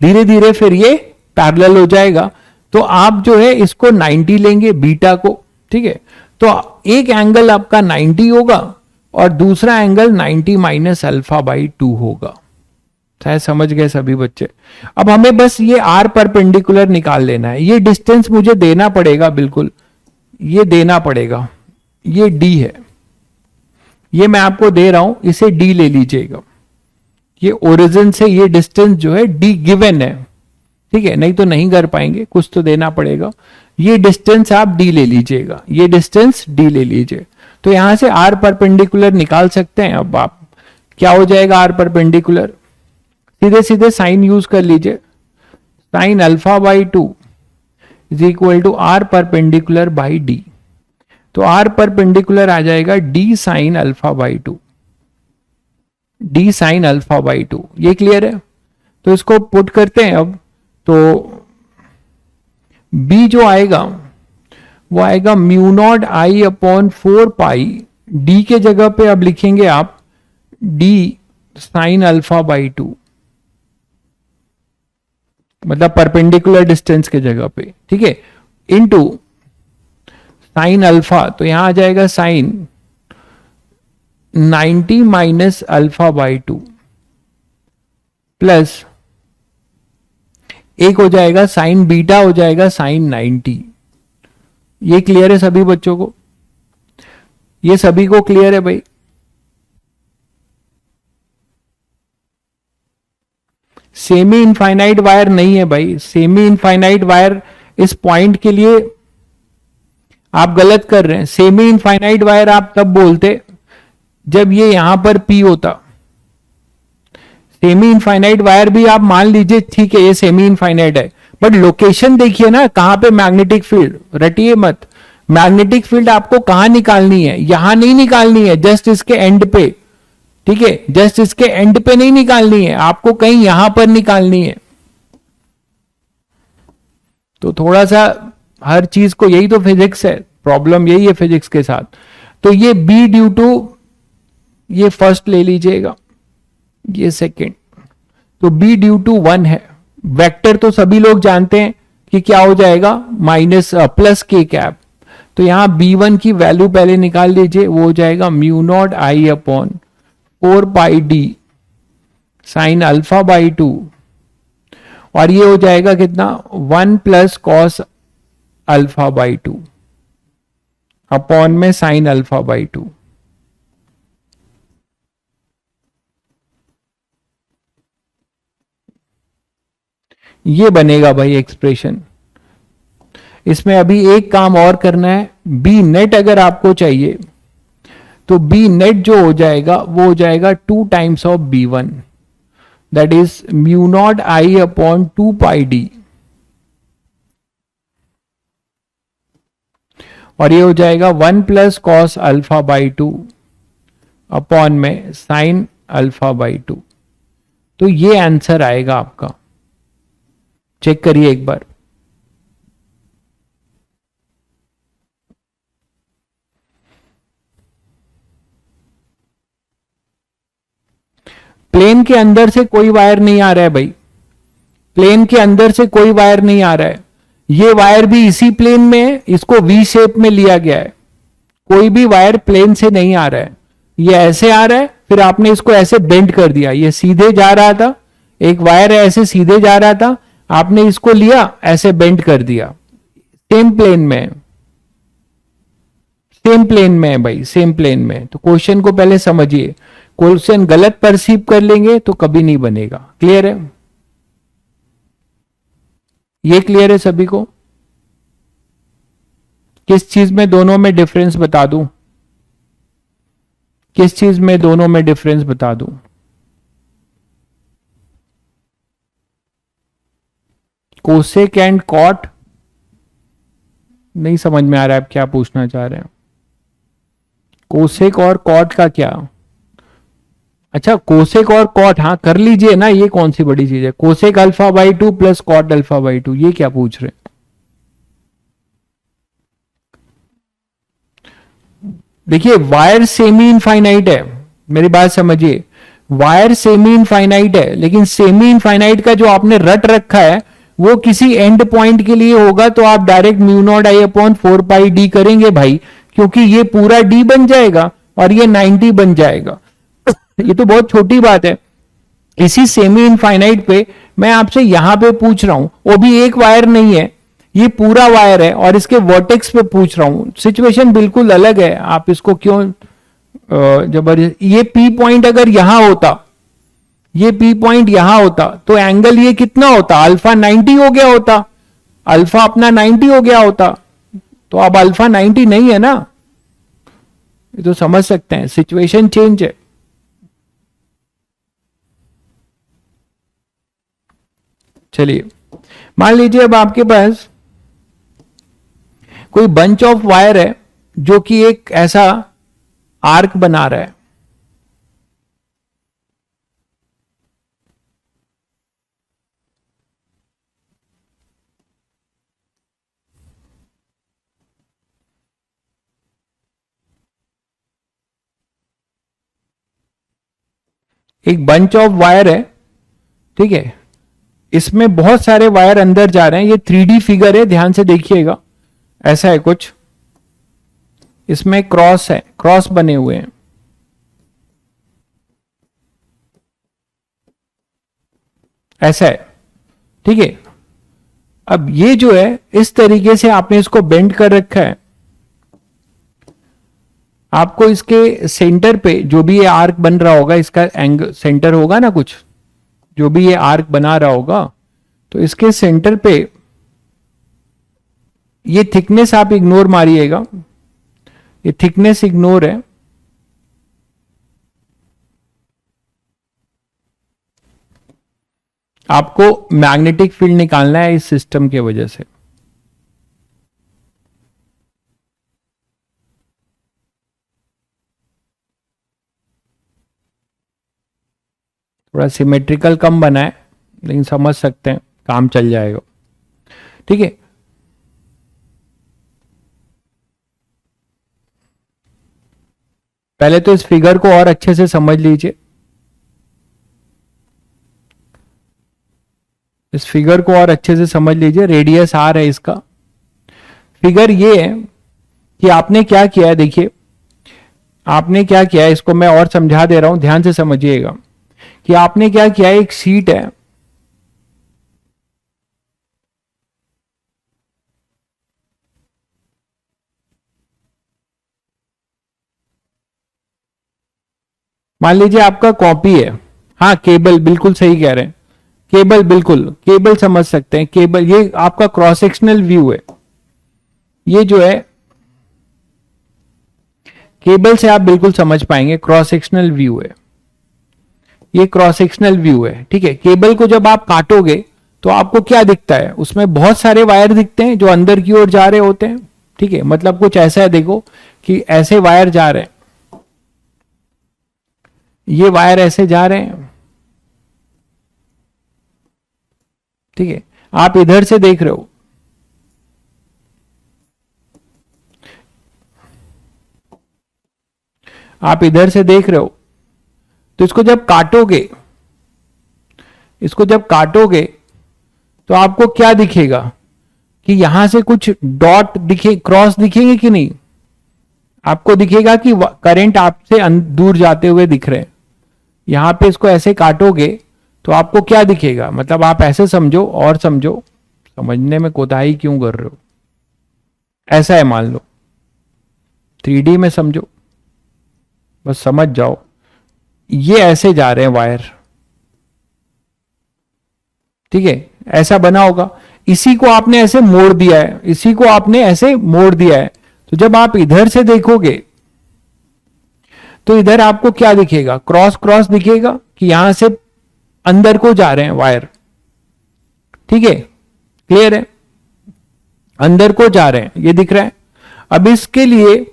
धीरे धीरे फिर ये पैरेलल हो जाएगा। तो आप जो है इसको 90 लेंगे बीटा को, ठीक है। तो एक एंगल आपका 90 होगा और दूसरा एंगल 90 माइनस अल्फा बाई 2 होगा। शायद समझ गए सभी बच्चे। अब हमें बस ये आर परपेंडिकुलर निकाल लेना है। ये डिस्टेंस मुझे देना पड़ेगा, बिल्कुल ये देना पड़ेगा। ये डी है, ये मैं आपको दे रहा हूं, इसे डी ले लीजिएगा। ये ओरिजिन से ये डिस्टेंस जो है डी गिवन है, ठीक है, नहीं तो नहीं कर पाएंगे, कुछ तो देना पड़ेगा। ये डिस्टेंस आप डी ले लीजिएगा, ये डिस्टेंस डी ले लीजिए। तो यहां से आर परपेंडिकुलर निकाल सकते हैं। अब आप क्या हो जाएगा आर परपेंडिकुलर, सीधे सीधे साइन यूज कर लीजिए। Sine alpha by 2 is equal to are perpendicular by d. तो आर परपेंडिकुलर आ जाएगा d sine alpha by 2, d sine alpha by 2। ये क्लियर है? तो इसको पुट करते हैं अब। तो बी जो आएगा वो आएगा mu not I upon 4 pi, D के जगह पे अब लिखेंगे आप डी साइन अल्फा बाई 2, मतलब परपेंडिकुलर डिस्टेंस के जगह पे, ठीक है, इनटू साइन अल्फा। तो यहां आ जाएगा sine 90 minus alpha by 2 plus एक हो जाएगा साइन बीटा, हो जाएगा साइन 90। ये क्लियर है सभी बच्चों को? ये सभी को क्लियर है भाई? सेमी इनफाइनाइट वायर नहीं है भाई, सेमी इनफाइनाइट वायर इस पॉइंट के लिए आप गलत कर रहे हैं। सेमी इनफाइनाइट वायर आप तब बोलते जब ये यहां पर पी होता। सेमी इनफाइनाइट वायर भी आप मान लीजिए, ठीक है, ये सेमी इनफाइनाइट है, बट लोकेशन देखिए ना कहां पे मैग्नेटिक फील्ड, रटिए मत। मैग्नेटिक फील्ड आपको कहां निकालनी है, यहां नहीं निकालनी है, जस्ट इसके एंड पे, ठीक है, जस्ट इसके एंड पे नहीं निकालनी है, आपको कहीं यहां पर निकालनी है। तो थोड़ा सा हर चीज को, यही तो फिजिक्स है, प्रॉब्लम यही है फिजिक्स के साथ। तो ये बी ड्यू टू, ये फर्स्ट ले लीजिएगा, ये सेकेंड। तो बी ड्यू टू 1 है। वेक्टर तो सभी लोग जानते हैं कि क्या हो जाएगा, माइनस प्लस के कैप। तो यहां B1 की वैल्यू पहले निकाल लीजिए, वो हो जाएगा mu not I upon 4 pi D sine alpha by 2, और ये हो जाएगा कितना, 1 plus cos alpha by 2 upon में साइन अल्फा बाई 2। ये बनेगा भाई एक्सप्रेशन। इसमें अभी एक काम और करना है, बी नेट अगर आपको चाहिए तो बी नेट जो हो जाएगा वो हो जाएगा 2 times of B1, that is mu naught I upon 2 pi D, और ये हो जाएगा 1 plus cos alpha by 2 upon में साइन अल्फा बाई 2। तो ये आंसर आएगा आपका, चेक करिए एक बार। प्लेन के अंदर से कोई वायर नहीं आ रहा है भाई, प्लेन के अंदर से कोई वायर नहीं आ रहा है। ये वायर भी इसी प्लेन में है, इसको वी शेप में लिया गया है। कोई भी वायर प्लेन से नहीं आ रहा है, ये ऐसे आ रहा है, फिर आपने इसको ऐसे बेंड कर दिया। ये सीधे जा रहा था, एक वायर ऐसे सीधे जा रहा था, आपने इसको लिया ऐसे बेंड कर दिया। सेम प्लेन में, सेम प्लेन में है भाई, सेम प्लेन में। तो क्वेश्चन को पहले समझिए, क्वेश्चन गलत परसीव कर लेंगे तो कभी नहीं बनेगा। क्लियर है? ये क्लियर है सभी को? किस चीज में दोनों में डिफरेंस बता दूं, किस चीज में दोनों में डिफरेंस बता दूं? कोसेक एंड कॉट, नहीं समझ में आ रहा है आप क्या पूछना चाह रहे हैं। कोसेक और कॉट का क्या? अच्छा, कोसेक और कॉट, हाँ कर लीजिए ना, ये कौन सी बड़ी चीज है। Cosec alpha by 2 plus cot alpha by 2, ये क्या पूछ रहे हैं? देखिए वायर सेमी इनफाइनाइट है, मेरी बात समझिए, वायर सेमी इनफाइनाइट है, लेकिन सेमी इनफाइनाइट का जो आपने रट रखा है वो किसी एंड पॉइंट के लिए होगा, तो आप direct mu naught I upon 4 pi D करेंगे भाई, क्योंकि ये पूरा डी बन जाएगा और ये 90 बन जाएगा। ये तो बहुत छोटी बात है। इसी सेमी इनफाइनाइट पे मैं आपसे यहां पे पूछ रहा हूं, वो भी एक वायर नहीं है, ये पूरा वायर है और इसके वर्टेक्स पे पूछ रहा हूं, सिचुएशन बिल्कुल अलग है। आप इसको क्यों जबरदस्त, ये पी पॉइंट अगर यहां होता, ये पी पॉइंट यहां होता तो एंगल ये कितना होता, अल्फा 90 हो गया होता, अल्फा अपना 90 हो गया होता, तो अब अल्फा 90 नहीं है ना, ये तो समझ सकते हैं, सिचुएशन चेंज है। चलिए मान लीजिए अब आपके पास कोई बंच ऑफ वायर है जो कि एक ऐसा आर्क बना रहा है, एक बंच ऑफ वायर है, ठीक है, इसमें बहुत सारे वायर अंदर जा रहे हैं, ये 3D फिगर है, ध्यान से देखिएगा, ऐसा है कुछ, इसमें क्रॉस है, क्रॉस बने हुए हैं, ऐसा है, ठीक है। अब ये जो है इस तरीके से आपने इसको बेंड कर रखा है, आपको इसके सेंटर पे जो भी ये आर्क बन रहा होगा, इसका एंगल सेंटर होगा ना कुछ, जो भी ये आर्क बना रहा होगा, तो इसके सेंटर पे ये थिकनेस आप इग्नोर मारिएगा, ये थिकनेस इग्नोर है, आपको मैग्नेटिक फील्ड निकालना है इस सिस्टम की वजह से। थोड़ा सिमेट्रिकल कम बना है, लेकिन समझ सकते हैं, काम चल जाएगा, ठीक है। पहले तो इस फिगर को और अच्छे से समझ लीजिए, इस फिगर को और अच्छे से समझ लीजिए, रेडियस आर है इसका। फिगर ये है कि आपने क्या किया है, देखिए आपने क्या किया है, इसको मैं और समझा दे रहा हूं, ध्यान से समझिएगा कि आपने क्या किया है, एक शीट है, मान लीजिए आपका कॉपी है, हाँ केबल, बिल्कुल सही कह रहे हैं, केबल, बिल्कुल केबल समझ सकते हैं, केबल, ये आपका क्रॉस सेक्शनल व्यू है, ये जो है केबल से आप बिल्कुल समझ पाएंगे, क्रॉस सेक्शनल व्यू है, ये क्रॉस सेक्शनल व्यू है, ठीक है। केबल को जब आप काटोगे तो आपको क्या दिखता है, उसमें बहुत सारे वायर दिखते हैं जो अंदर की ओर जा रहे होते हैं, ठीक है, मतलब कुछ ऐसा है, देखो कि ऐसे वायर जा रहे हैं, ये वायर ऐसे जा रहे हैं, ठीक है, आप इधर से देख रहे हो, आप इधर से देख रहे हो, तो इसको जब काटोगे, इसको जब काटोगे तो आपको क्या दिखेगा कि यहां से कुछ डॉट दिखे, क्रॉस दिखेंगे कि नहीं, आपको दिखेगा कि करंट आपसे दूर जाते हुए दिख रहे हैं। यहां पे इसको ऐसे काटोगे तो आपको क्या दिखेगा, मतलब आप ऐसे समझो और समझो, समझने में कोताही क्यों कर रहे हो, ऐसा है मान लो, 3D में समझो, बस समझ जाओ, ये ऐसे जा रहे हैं वायर, ठीक है, ऐसा बना होगा, इसी को आपने ऐसे मोड़ दिया है, इसी को आपने ऐसे मोड़ दिया है, तो जब आप इधर से देखोगे तो इधर आपको क्या दिखेगा, क्रॉस क्रॉस दिखेगा कि यहां से अंदर को जा रहे हैं वायर, ठीक है, क्लियर है, अंदर को जा रहे हैं, ये दिख रहा है। अब इसके लिए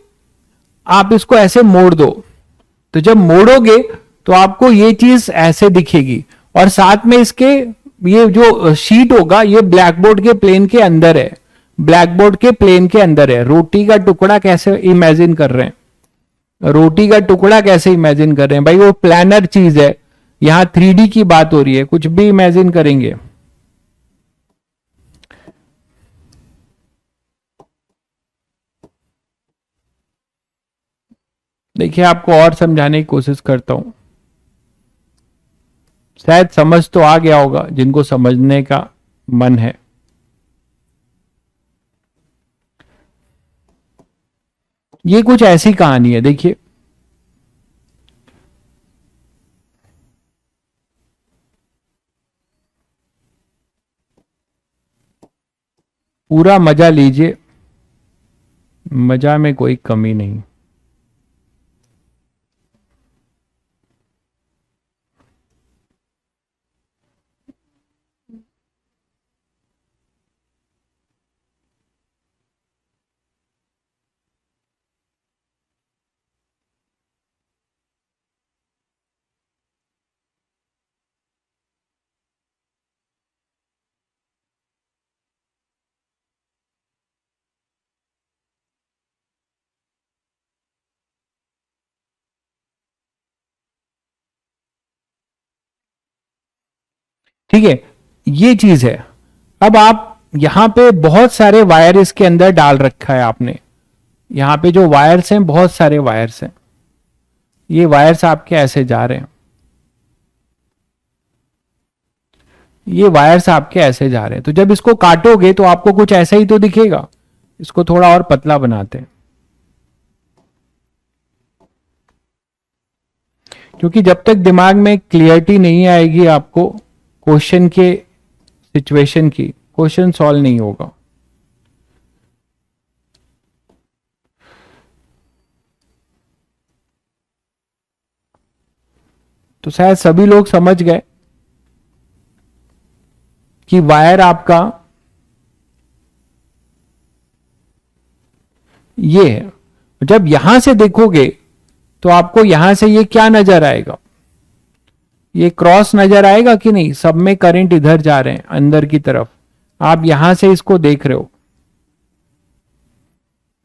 आप इसको ऐसे मोड़ दो, तो जब मोड़ोगे तो आपको ये चीज ऐसे दिखेगी, और साथ में इसके ये जो शीट होगा ये ब्लैक बोर्ड के प्लेन के अंदर है, ब्लैक बोर्ड के प्लेन के अंदर है, रोटी का टुकड़ा कैसे इमेजिन कर रहे हैं, रोटी का टुकड़ा कैसे इमेजिन कर रहे हैं भाई, वो प्लानर चीज है, यहां 3D की बात हो रही है, कुछ भी इमेजिन करेंगे। देखिए आपको और समझाने की कोशिश करता हूं, शायद समझ तो आ गया होगा जिनको समझने का मन है। ये कुछ ऐसी कहानी है, देखिए पूरा मजा लीजिए, मजा में कोई कमी नहीं। ठीक है, ये चीज है। अब आप यहां पे बहुत सारे वायर इसके अंदर डाल रखा है आपने, यहां पे जो वायर्स हैं बहुत सारे वायर्स हैं, ये वायर्स आपके ऐसे जा रहे हैं, ये वायर्स आपके ऐसे जा रहे हैं। तो जब इसको काटोगे तो आपको कुछ ऐसा ही तो दिखेगा। इसको थोड़ा और पतला बनाते हैं, क्योंकि जब तक दिमाग में क्लियरिटी नहीं आएगी आपको क्वेश्चन के सिचुएशन की, क्वेश्चन सॉल्व नहीं होगा। तो शायद सभी लोग समझ गए कि वायर आपका ये है। जब यहां से देखोगे तो आपको यहां से ये क्या नजर आएगा, ये क्रॉस नजर आएगा कि नहीं, सब में करंट इधर जा रहे हैं अंदर की तरफ, आप यहां से इसको देख रहे हो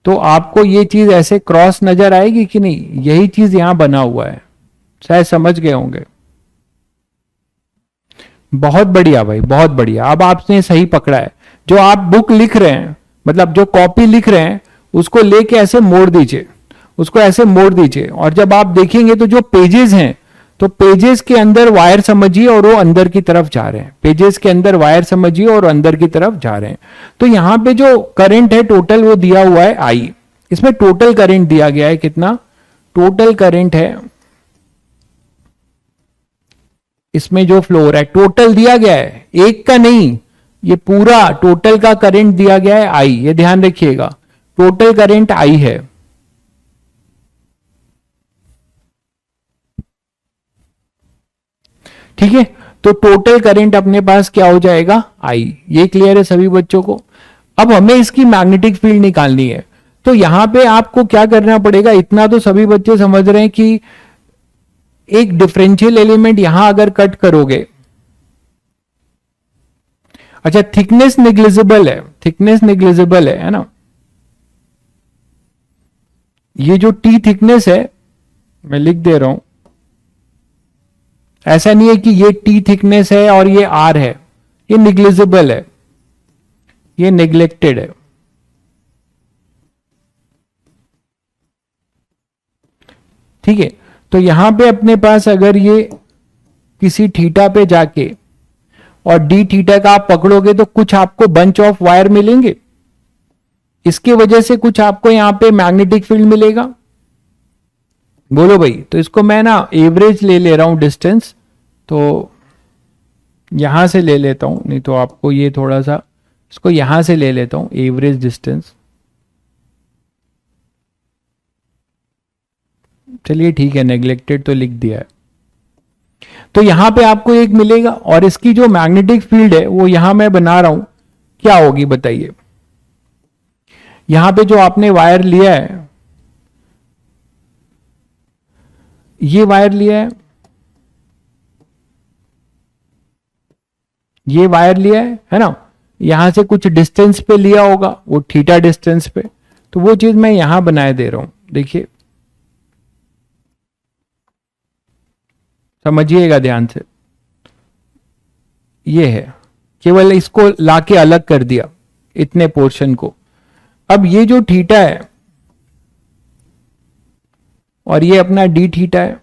तो आपको ये चीज ऐसे क्रॉस नजर आएगी कि नहीं, यही चीज यहां बना हुआ है। शायद समझ गए होंगे। बहुत बढ़िया भाई, बहुत बढ़िया, अब आपने सही पकड़ा है। जो आप बुक लिख रहे हैं, मतलब जो कॉपी लिख रहे हैं, उसको लेके ऐसे मोड़ दीजिए, उसको ऐसे मोड़ दीजिए, और जब आप देखेंगे तो जो पेजेस हैं, तो पेजेस के अंदर वायर समझिए और वो अंदर की तरफ जा रहे हैं, पेजेस के अंदर वायर समझिए और अंदर की तरफ जा रहे हैं। तो यहां पे जो करंट है टोटल वो दिया हुआ है आई, इसमें टोटल करंट दिया गया है कितना, टोटल करंट है इसमें जो फ्लो हो रहा है, टोटल दिया गया है, एक का नहीं, ये पूरा टोटल का करंट दिया गया है आई, ये ध्यान रखिएगा, टोटल करंट आई है। ठीक है, तो टोटल करंट अपने पास क्या हो जाएगा, आई। ये क्लियर है सभी बच्चों को। अब हमें इसकी मैग्नेटिक फील्ड निकालनी है, तो यहां पे आपको क्या करना पड़ेगा, इतना तो सभी बच्चे समझ रहे हैं कि एक डिफरेंशियल एलिमेंट यहां अगर कट करोगे, अच्छा थिकनेस निग्लिजिबल है, थिकनेस निग्लिजिबल है ना, ये जो टी थिकनेस है मैं लिख दे रहा हूं, ऐसा नहीं है कि ये टी थिकनेस है और ये आर है, ये निग्लिजिबल है, ये नेग्लेक्टेड है। ठीक है, तो यहां पे अपने पास अगर ये किसी थीटा पे जाके और डी थीटा का आप पकड़ोगे तो कुछ आपको बंच ऑफ वायर मिलेंगे, इसकी वजह से कुछ आपको यहां पे मैग्नेटिक फील्ड मिलेगा। बोलो भाई, तो इसको मैं ना एवरेज ले रहा हूं डिस्टेंस, तो यहां से ले लेता हूं, नहीं तो आपको ये थोड़ा सा, इसको यहां से ले लेता हूं एवरेज डिस्टेंस। चलिए ठीक है, नेग्लेक्टेड तो लिख दिया है। तो यहां पे आपको एक मिलेगा, और इसकी जो मैग्नेटिक फील्ड है वो यहां मैं बना रहा हूं, क्या होगी बताइए। यहां पे जो आपने वायर लिया है, ये वायर लिया है ना, यहां से कुछ डिस्टेंस पे लिया होगा, वो थीटा डिस्टेंस पे, तो वो चीज मैं यहां बनाए दे रहा हूं। देखिए समझिएगा ध्यान से, ये है, केवल इसको लाके अलग कर दिया इतने पोर्शन को। अब ये जो थीटा है और ये अपना डी थीटा है,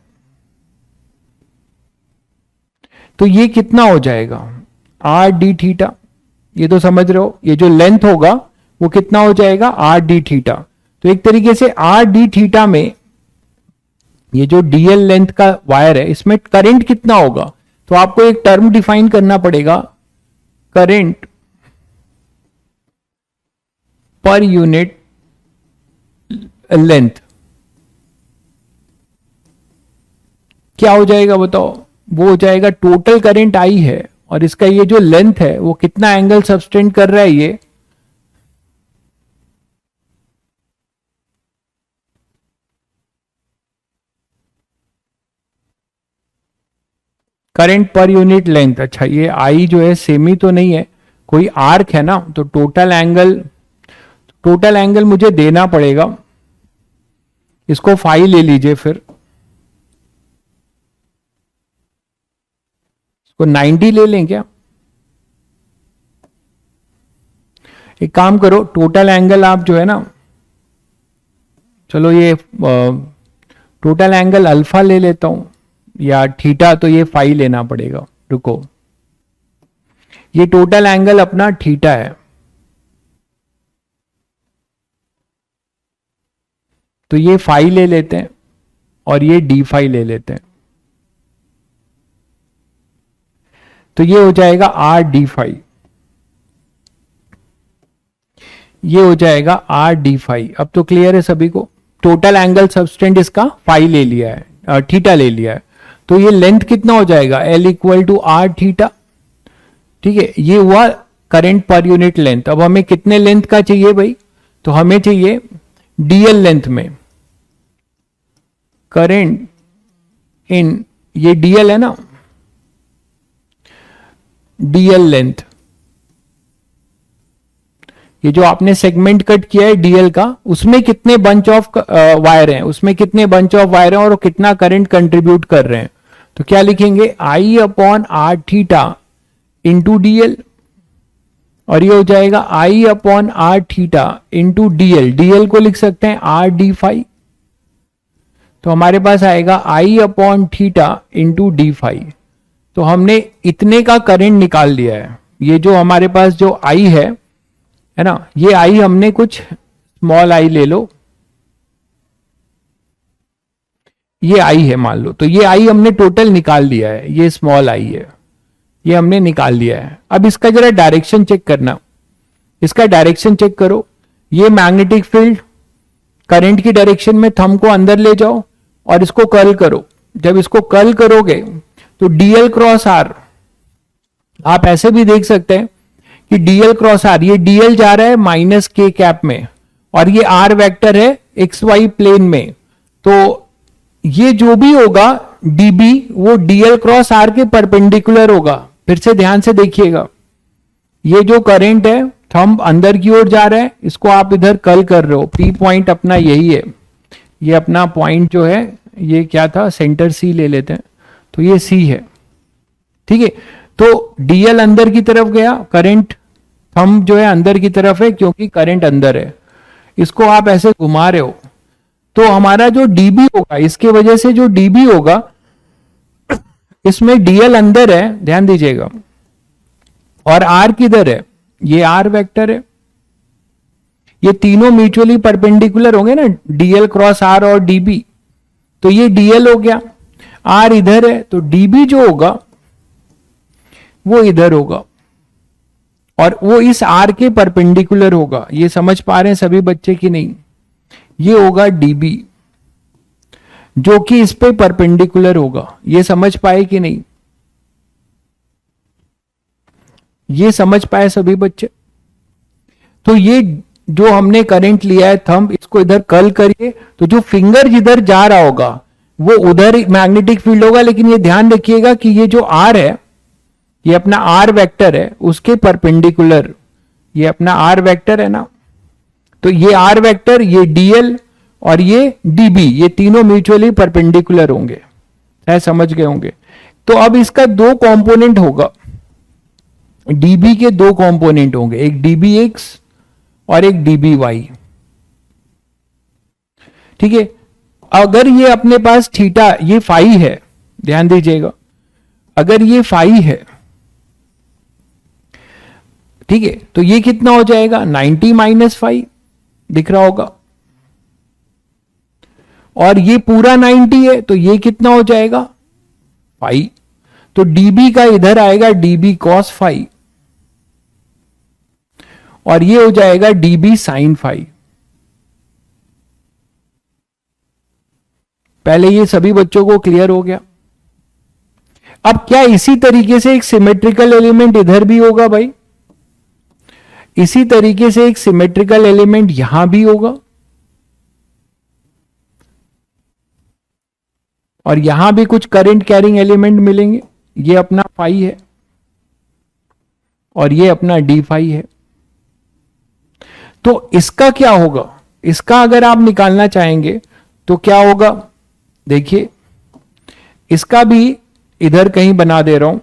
तो ये कितना हो जाएगा, आर डी थीटा। ये तो समझ रहे हो, ये जो लेंथ होगा वो कितना हो जाएगा, आर डी थीटा। तो एक तरीके से आर डी थीटा में ये जो डीएल लेंथ का वायर है इसमें करंट कितना होगा, तो आपको एक टर्म डिफाइन करना पड़ेगा, करंट पर यूनिट लेंथ। क्या हो जाएगा बताओ, वो हो जाएगा टोटल करंट आई है और इसका ये जो लेंथ है वो कितना एंगल सबटेंड कर रहा है, ये करंट पर यूनिट लेंथ। अच्छा, ये आई जो है सेमी तो नहीं है, कोई आर्क है ना, तो टोटल एंगल मुझे देना पड़ेगा, इसको फाई ले लीजिए, फिर इसको 90 ले लें क्या। एक काम करो, टोटल एंगल आप जो है ना, चलो ये टोटल एंगल अल्फा ले लेता हूं, या थीटा, तो ये फाई लेना पड़ेगा, रुको, ये टोटल एंगल अपना थीटा है, तो ये फाई ले लेते हैं और ये डी फाई ले लेते हैं, तो ये हो जाएगा आर डी फाई, ये हो जाएगा आर डी फाई। अब तो क्लियर है सभी को, टोटल एंगल सबटेंड इसका फाई ले लिया है, थीटा ले लिया है, तो ये लेंथ कितना हो जाएगा, l equal to r theta. ठीक है, ये हुआ करंट पर यूनिट लेंथ। अब हमें कितने लेंथ का चाहिए भाई, तो हमें चाहिए डीएल लेंथ में करंट इन, ये डीएल है ना, डीएल लेंथ, ये जो आपने सेगमेंट कट किया है डीएल का, उसमें कितने बंच ऑफ वायर हैं, उसमें कितने बंच ऑफ वायर हैं और वो कितना करंट कंट्रीब्यूट कर रहे हैं। तो क्या लिखेंगे, I upon R theta into DL, और ये हो जाएगा I upon R theta into DL, DL को लिख सकते हैं आर डी फाई, तो हमारे पास आएगा I upon theta into D phi. तो हमने इतने का करंट निकाल लिया है। ये जो हमारे पास जो आई है ना, ये आई हमने कुछ स्मॉल आई ले लो, ये आई है मान लो, तो ये आई हमने टोटल निकाल लिया है, ये स्मॉल आई है, ये हमने निकाल लिया है। अब इसका जरा डायरेक्शन चेक करना, इसका डायरेक्शन चेक करो, ये मैग्नेटिक फील्ड करंट की डायरेक्शन में थंब को अंदर ले जाओ और इसको कर्ल करो। जब इसको कर्ल करोगे तो डीएल क्रॉस आर, आप ऐसे भी देख सकते हैं कि डीएल क्रॉस आर, ये डीएल जा रहा है माइनस के कैप में और ये आर वेक्टर है एक्स वाई प्लेन में, तो ये जो भी होगा डीबी वो डीएल क्रॉस आर के परपेंडिकुलर होगा। फिर से ध्यान से देखिएगा, ये जो करंट है थंब अंदर की ओर जा रहा है, इसको आप इधर कर्ल कर रहे हो, पी पॉइंट अपना यही है, ये अपना पॉइंट जो है ये क्या था, सेंटर सी ले लेते हैं, तो ये सी है। ठीक है, तो डीएल अंदर की तरफ गया, करंट थंब जो है अंदर की तरफ है क्योंकि करंट अंदर है, इसको आप ऐसे घुमा रहे हो, तो हमारा जो डीबी होगा, इसके वजह से जो डीबी होगा, इसमें डीएल अंदर है, ध्यान दीजिएगा, और आर किधर है, ये आर वेक्टर है, ये तीनों म्यूचुअली परपेंडिकुलर होंगे ना, डीएल क्रॉस आर और डीबी, तो ये डीएल हो गया, आर इधर है, तो डीबी जो होगा वो इधर होगा और वो इस आर के परपेंडिकुलर होगा। ये समझ पा रहे हैं सभी बच्चे कि नहीं, ये होगा डीबी जो कि इस पे परपेंडिकुलर होगा। ये समझ पाए कि नहीं, ये समझ पाए सभी बच्चे। तो ये जो हमने करंट लिया है थंब, इसको इधर कर्ल करिए, तो जो फिंगर जिधर जा रहा होगा वो उधर मैग्नेटिक फील्ड होगा, लेकिन ये ध्यान रखिएगा कि ये जो आर है, ये अपना आर वेक्टर है, उसके परपेंडिकुलर, ये अपना आर वेक्टर है ना, तो ये आर वेक्टर, ये डीएल और ये डीबी, ये तीनों म्यूचुअली परपेंडिकुलर होंगे। शायद समझ गए होंगे। तो अब इसका दो कंपोनेंट होगा, डीबी के दो कंपोनेंट होंगे, एक डीबी एक्स और एक डीबी वाई। ठीक है, अगर ये अपने पास थीटा, ये फाई है, ध्यान दीजिएगा, अगर ये फाई है, ठीक है, तो ये कितना हो जाएगा 90 माइनस फाई, दिख रहा होगा, और ये पूरा 90 है तो ये कितना हो जाएगा फाई। तो डीबी का इधर आएगा डीबी कॉस फाई और ये हो जाएगा डीबी साइन फाई। पहले ये सभी बच्चों को क्लियर हो गया। अब क्या इसी तरीके से एक सिमेट्रिकल एलिमेंट इधर भी होगा भाई? इसी तरीके से एक सिमेट्रिकल एलिमेंट यहां भी होगा और यहां भी कुछ करंट कैरिंग एलिमेंट मिलेंगे। ये अपना फाई है और ये अपना डी फाई है। तो इसका क्या होगा? इसका अगर आप निकालना चाहेंगे तो क्या होगा? देखिए, इसका भी इधर कहीं बना दे रहा हूं,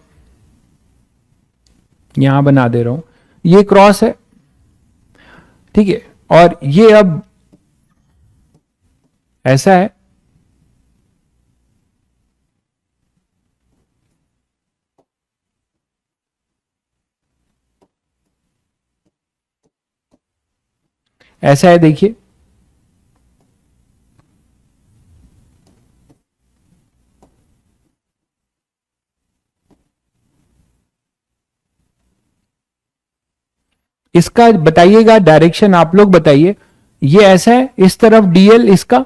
यहां बना दे रहा हूं, ये क्रॉस है, ठीक है, और ये अब ऐसा है, ऐसा है, देखिए, इसका बताइएगा डायरेक्शन, आप लोग बताइए। ये ऐसा है, इस तरफ डीएल इसका,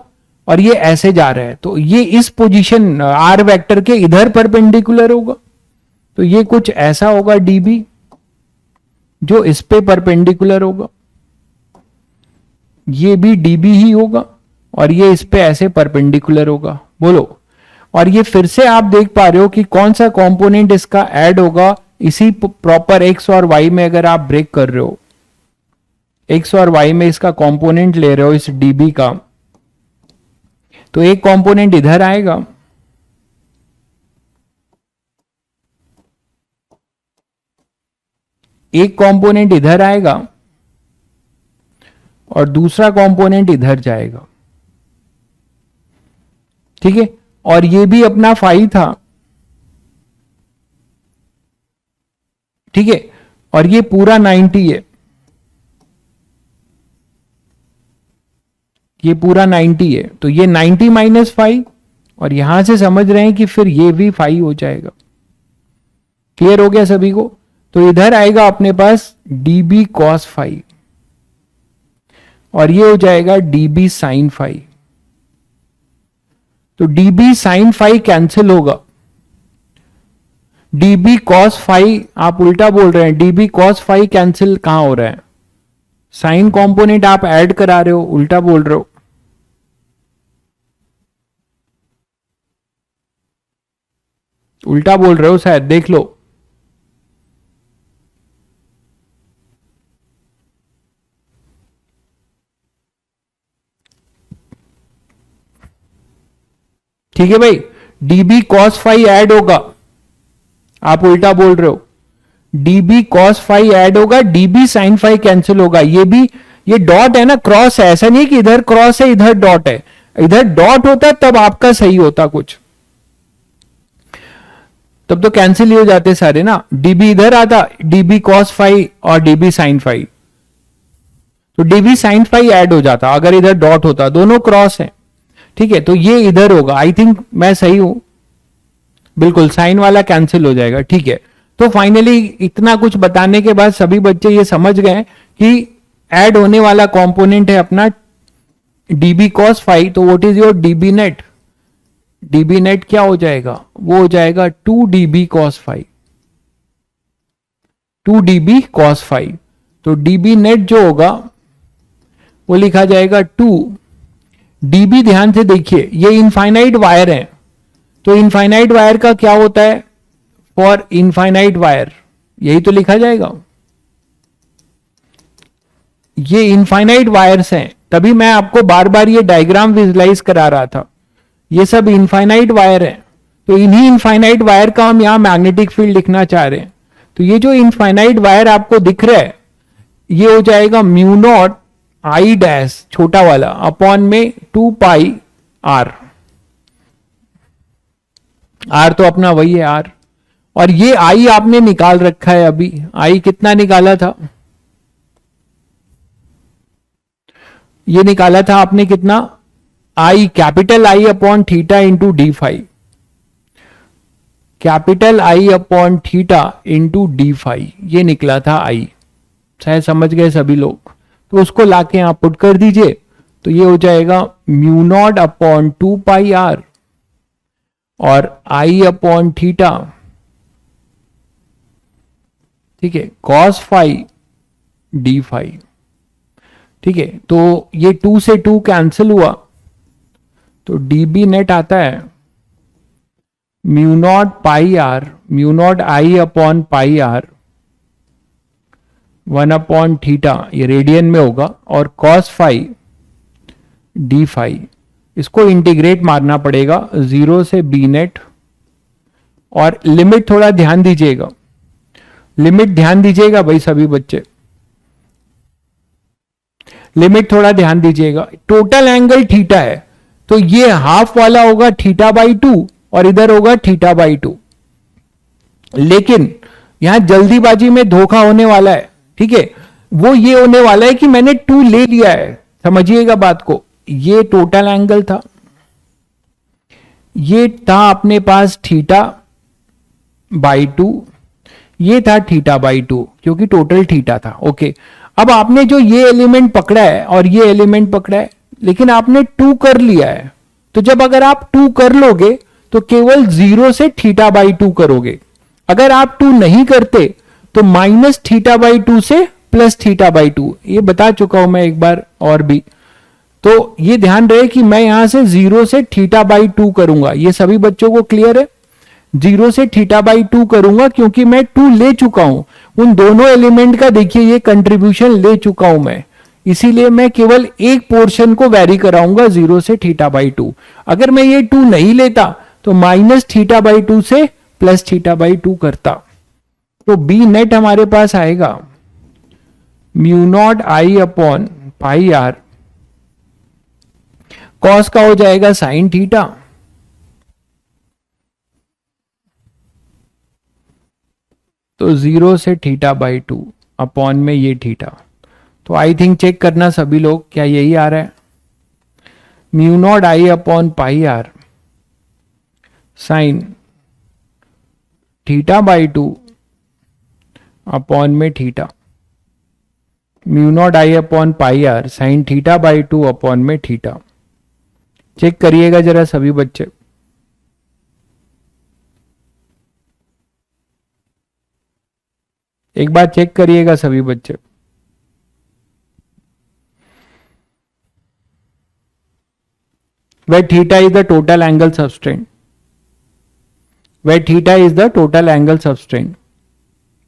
और ये ऐसे जा रहा है, तो ये इस पोजीशन आर वेक्टर के इधर परपेंडिकुलर होगा, तो ये कुछ ऐसा होगा डीबी जो इस पे परपेंडिकुलर होगा, ये भी डीबी ही होगा और ये इस पे ऐसे परपेंडिकुलर होगा। बोलो, और ये फिर से आप देख पा रहे हो कि कौन सा कंपोनेंट इसका ऐड होगा इसी प्रॉपर एक्स और वाई में। अगर आप ब्रेक कर रहे हो, एक्स और वाई में इसका कंपोनेंट ले रहे हो इस डीबी का, तो एक कंपोनेंट इधर आएगा, एक कंपोनेंट इधर आएगा और दूसरा कंपोनेंट इधर जाएगा, ठीक है, और ये भी अपना फाई था, ठीक है, और ये पूरा 90 है, ये पूरा 90 है, तो ये 90 माइनस फाई, और यहां से समझ रहे हैं कि फिर ये भी फाई हो जाएगा। क्लियर हो गया सभी को? तो इधर आएगा अपने पास डीबी कॉस फाई और ये हो जाएगा डीबी साइन फाई। तो डीबी साइन फाई कैंसिल होगा, डीबी कॉस फाई, आप उल्टा बोल रहे हैं, डीबी कॉस फाई कैंसिल कहां हो रहा है? साइन कंपोनेंट आप ऐड करा रहे हो, उल्टा बोल रहे हो। उल्टा बोल रहे हो शायद, देख लो। ठीक है भाई, डीबी कॉस फाई ऐड होगा, आप उल्टा बोल रहे हो, डीबी कॉस फाई ऐड होगा, डीबी साइन फाई कैंसिल होगा। ये भी, ये डॉट है ना, क्रॉस है, ऐसा नहीं कि इधर क्रॉस है इधर डॉट है, इधर डॉट होता तब आपका सही होता कुछ, तब तो कैंसिल ही हो जाते सारे ना। डीबी इधर आता, डीबी कॉस फाई और डीबी साइन फाई, तो डीबी साइन फाई ऐड हो जाता अगर इधर डॉट होता, दोनों क्रॉस है, ठीक है, तो ये इधर होगा। आई थिंक मैं सही हूं, बिल्कुल, साइन वाला कैंसिल हो जाएगा, ठीक है। तो फाइनली इतना कुछ बताने के बाद सभी बच्चे ये समझ गए कि ऐड होने वाला कंपोनेंट है अपना डीबी कॉस फाई, तो what is your dB net? DB net क्या हो जाएगा? वो हो जाएगा 2 dB cos phi, 2 dB cos phi. तो डीबी नेट जो होगा वो लिखा जाएगा 2 डीबी। ध्यान से देखिए, ये इनफाइनाइट वायर है, तो इनफाइनाइट वायर का क्या होता है? फॉर इनफाइनाइट वायर, यही तो लिखा जाएगा। ये इनफाइनाइट वायर्स हैं, तभी मैं आपको बार बार ये डायग्राम विजुलाइज करा रहा था। ये सब इनफाइनाइट वायर है, तो इन्हीं इनफाइनाइट वायर का हम यहां मैग्नेटिक फील्ड लिखना चाह रहे हैं। तो ये जो इनफाइनाइट वायर आपको दिख रहा है ये हो जाएगा म्यू नॉट आई डैश छोटा वाला अपॉन में 2 पाई आर। आर तो अपना वही है आर, और ये आई आपने निकाल रखा है अभी। आई कितना निकाला था? ये निकाला था आपने कितना? I capital I upon theta into D phi. Capital I upon theta into D phi ये निकला था आई। शायद समझ गए सभी लोग। तो उसको लाके यहां पुट कर दीजिए तो ये हो जाएगा mu naught upon 2 pi r और आई अपॉन थीटा, ठीक है, कॉस फाई डी फाई। ठीक है, तो ये 2 से 2 कैंसिल हुआ तो डीबी नेट आता है mu naught pi r, mu not I upon pi r 1 upon theta, ये रेडियन में होगा, और कॉस फाई डी फाई। इसको इंटीग्रेट मारना पड़ेगा 0 से बी नेट। और लिमिट थोड़ा ध्यान दीजिएगा, लिमिट ध्यान दीजिएगा भाई सभी बच्चे, लिमिट थोड़ा ध्यान दीजिएगा। टोटल एंगल थीटा है तो ये हाफ वाला होगा थीटा बाई 2 और इधर होगा थीटा बाई 2। लेकिन यहां जल्दीबाजी में धोखा होने वाला है, ठीक है, वो ये होने वाला है कि मैंने 2 ले लिया है। समझिएगा बात को, ये टोटल एंगल था, ये था अपने पास थीटा बाई 2, ये था थीटा बाई 2 क्योंकि टोटल थीटा था। ओके, अब आपने जो ये एलिमेंट पकड़ा है और ये एलिमेंट पकड़ा है, लेकिन आपने 2 कर लिया है। तो जब अगर आप 2 कर लोगे तो केवल 0 से थीटा बाई 2 करोगे। अगर आप 2 नहीं करते तो माइनस थीटा बाई 2 से प्लस थीटा बाई 2, ये बता चुका हूं मैं एक बार और भी। तो ये ध्यान रहे कि मैं यहां से 0 से थीटा बाई 2 करूंगा। ये सभी बच्चों को क्लियर है? 0 से थीटा बाई 2 करूंगा क्योंकि मैं 2 ले चुका हूं उन दोनों एलिमेंट का। देखिए ये कंट्रीब्यूशन ले चुका हूं मैं, इसीलिए मैं केवल एक पोर्शन को वेरी कराऊंगा 0 से थीटा बाई 2। अगर मैं ये 2 नहीं लेता तो माइनस थीटा बाई 2 से प्लस थीटा बाई 2 करता। तो बी नेट हमारे पास आएगा mu not I upon pi r, cos का हो जाएगा साइन थीटा, तो 0 से थीटा बाई 2 अपॉन में ये थीटा। तो आई थिंक चेक करना सभी लोग, क्या यही आ रहा है? Mu not I upon pi R sine theta by 2 upon में theta, mu not I upon pi R sine theta by 2 upon में थीटा। चेक करिएगा जरा सभी बच्चे। एक बार चेक करिएगा सभी बच्चे। where theta is the total angle subtend, where theta is the total angle subtend।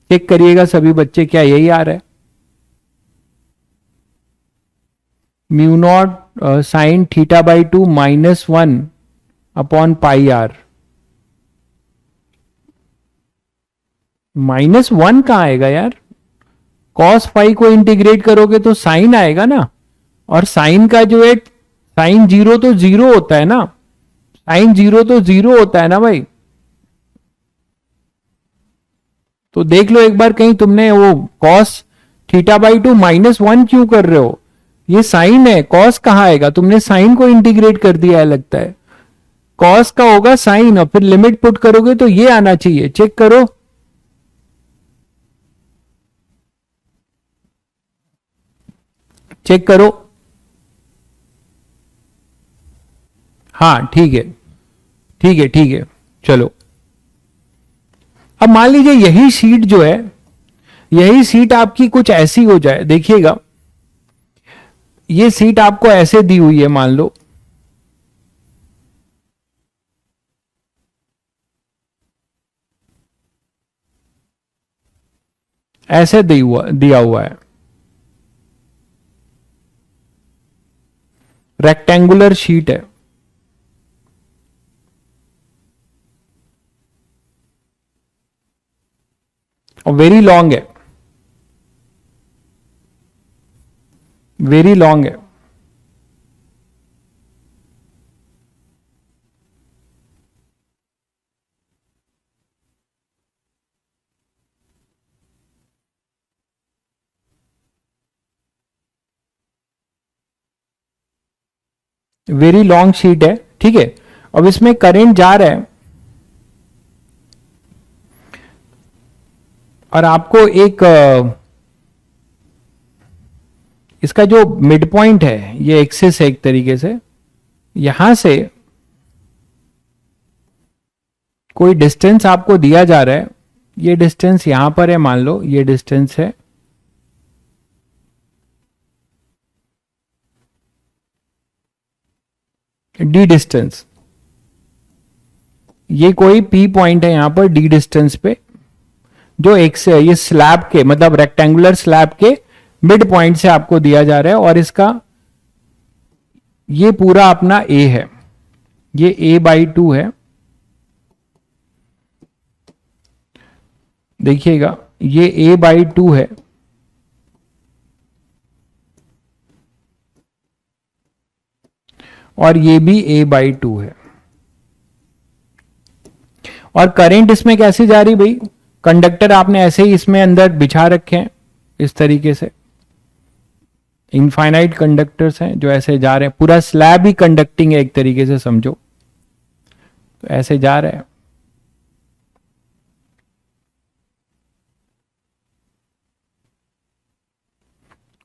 Check करिएगा सभी बच्चे, क्या यही आ रहा है? Mu naught sine theta by 2 minus 1 upon pi r. -1 कहां आएगा यार? कॉस फाई को इंटीग्रेट करोगे तो साइन आएगा ना, और साइन का जो है साइन 0 तो 0 होता है ना, साइन 0 तो 0 होता है ना भाई। तो देख लो एक बार, कहीं तुमने वो कॉस थीटा बाई 2 -1 क्यों कर रहे हो? ये साइन है, कॉस कहां आएगा? तुमने साइन को इंटीग्रेट कर दिया है लगता है। कॉस का होगा साइन और फिर लिमिट पुट करोगे तो ये आना चाहिए। चेक करो, चेक करो। हाँ ठीक है, ठीक है, ठीक है, चलो। अब मान लीजिए यही शीट जो है, यही सीट आपकी कुछ ऐसी हो जाए। देखिएगा ये सीट आपको ऐसे दी हुई है, मान लो ऐसे दिया हुआ है, रेक्टेंगुलर शीट है। और वेरी लॉन्ग है, वेरी लॉन्ग है। वेरी लॉन्ग शीट है, ठीक है। अब इसमें करंट जा रहा है और आपको एक इसका जो मिड पॉइंट है, ये एक्सिस है एक तरीके से, यहां से कोई डिस्टेंस आपको दिया जा रहा है। ये डिस्टेंस यहां पर है, मान लो ये डिस्टेंस है, डी डिस्टेंस। ये कोई पी पॉइंट है यहां पर डी डिस्टेंस पे, जो एक्स ये स्लैब के मतलब रेक्टेंगुलर स्लैब के मिड पॉइंट से आपको दिया जा रहा है। और इसका ये पूरा अपना ए है, ये a/2 है। देखिएगा ये a/2 है, और ये भी a/2 है। और करंट इसमें कैसे जा रही भाई, कंडक्टर आपने ऐसे ही इसमें अंदर बिछा रखे हैं इस तरीके से, इनफाइनाइट कंडक्टर्स हैं जो ऐसे जा रहे हैं, पूरा स्लैब ही कंडक्टिंग है एक तरीके से समझो, तो ऐसे जा रहे हैं।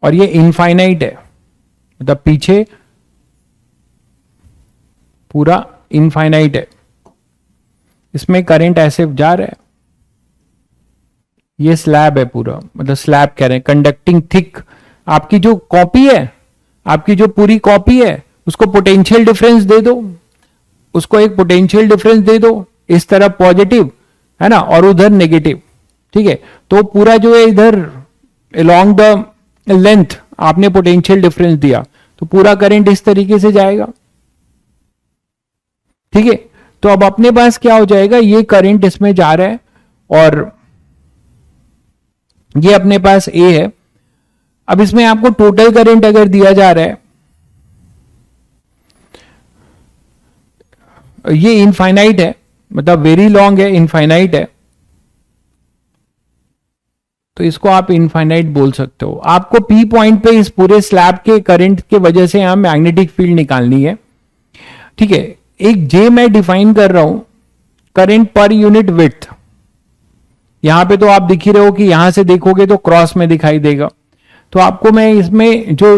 और ये इनफाइनाइट है, मतलब पीछे पूरा इनफाइनाइट है, इसमें करंट ऐसे जा रहा है। ये स्लैब है पूरा, मतलब स्लैब कह रहे हैं, कंडक्टिंग थिक। आपकी जो कॉपी है, आपकी जो पूरी कॉपी है, उसको पोटेंशियल डिफरेंस दे दो, उसको एक पोटेंशियल डिफरेंस दे दो, इस तरफ पॉजिटिव है ना और उधर नेगेटिव, ठीक है। तो पूरा जो है इधर अलोंग द लेंथ आपने पोटेंशियल डिफरेंस दिया, तो पूरा करंट इस तरीके से जाएगा, ठीक है। तो अब अपने पास क्या हो जाएगा, ये करंट इसमें जा रहा है और ये अपने पास ए है। अब इसमें आपको टोटल करंट अगर दिया जा रहा है, ये इनफाइनाइट है, मतलब वेरी लॉन्ग है, इनफाइनाइट है, तो इसको आप इनफाइनाइट बोल सकते हो। आपको पी पॉइंट पे इस पूरे स्लैब के करंट के वजह से यहां मैग्नेटिक फील्ड निकालनी है, ठीक है। एक जे मैं डिफाइन कर रहा हूं, करंट पर यूनिट विड्थ। यहां पे तो आप दिख ही रहे हो कि यहां से देखोगे तो क्रॉस में दिखाई देगा, तो आपको मैं इसमें जो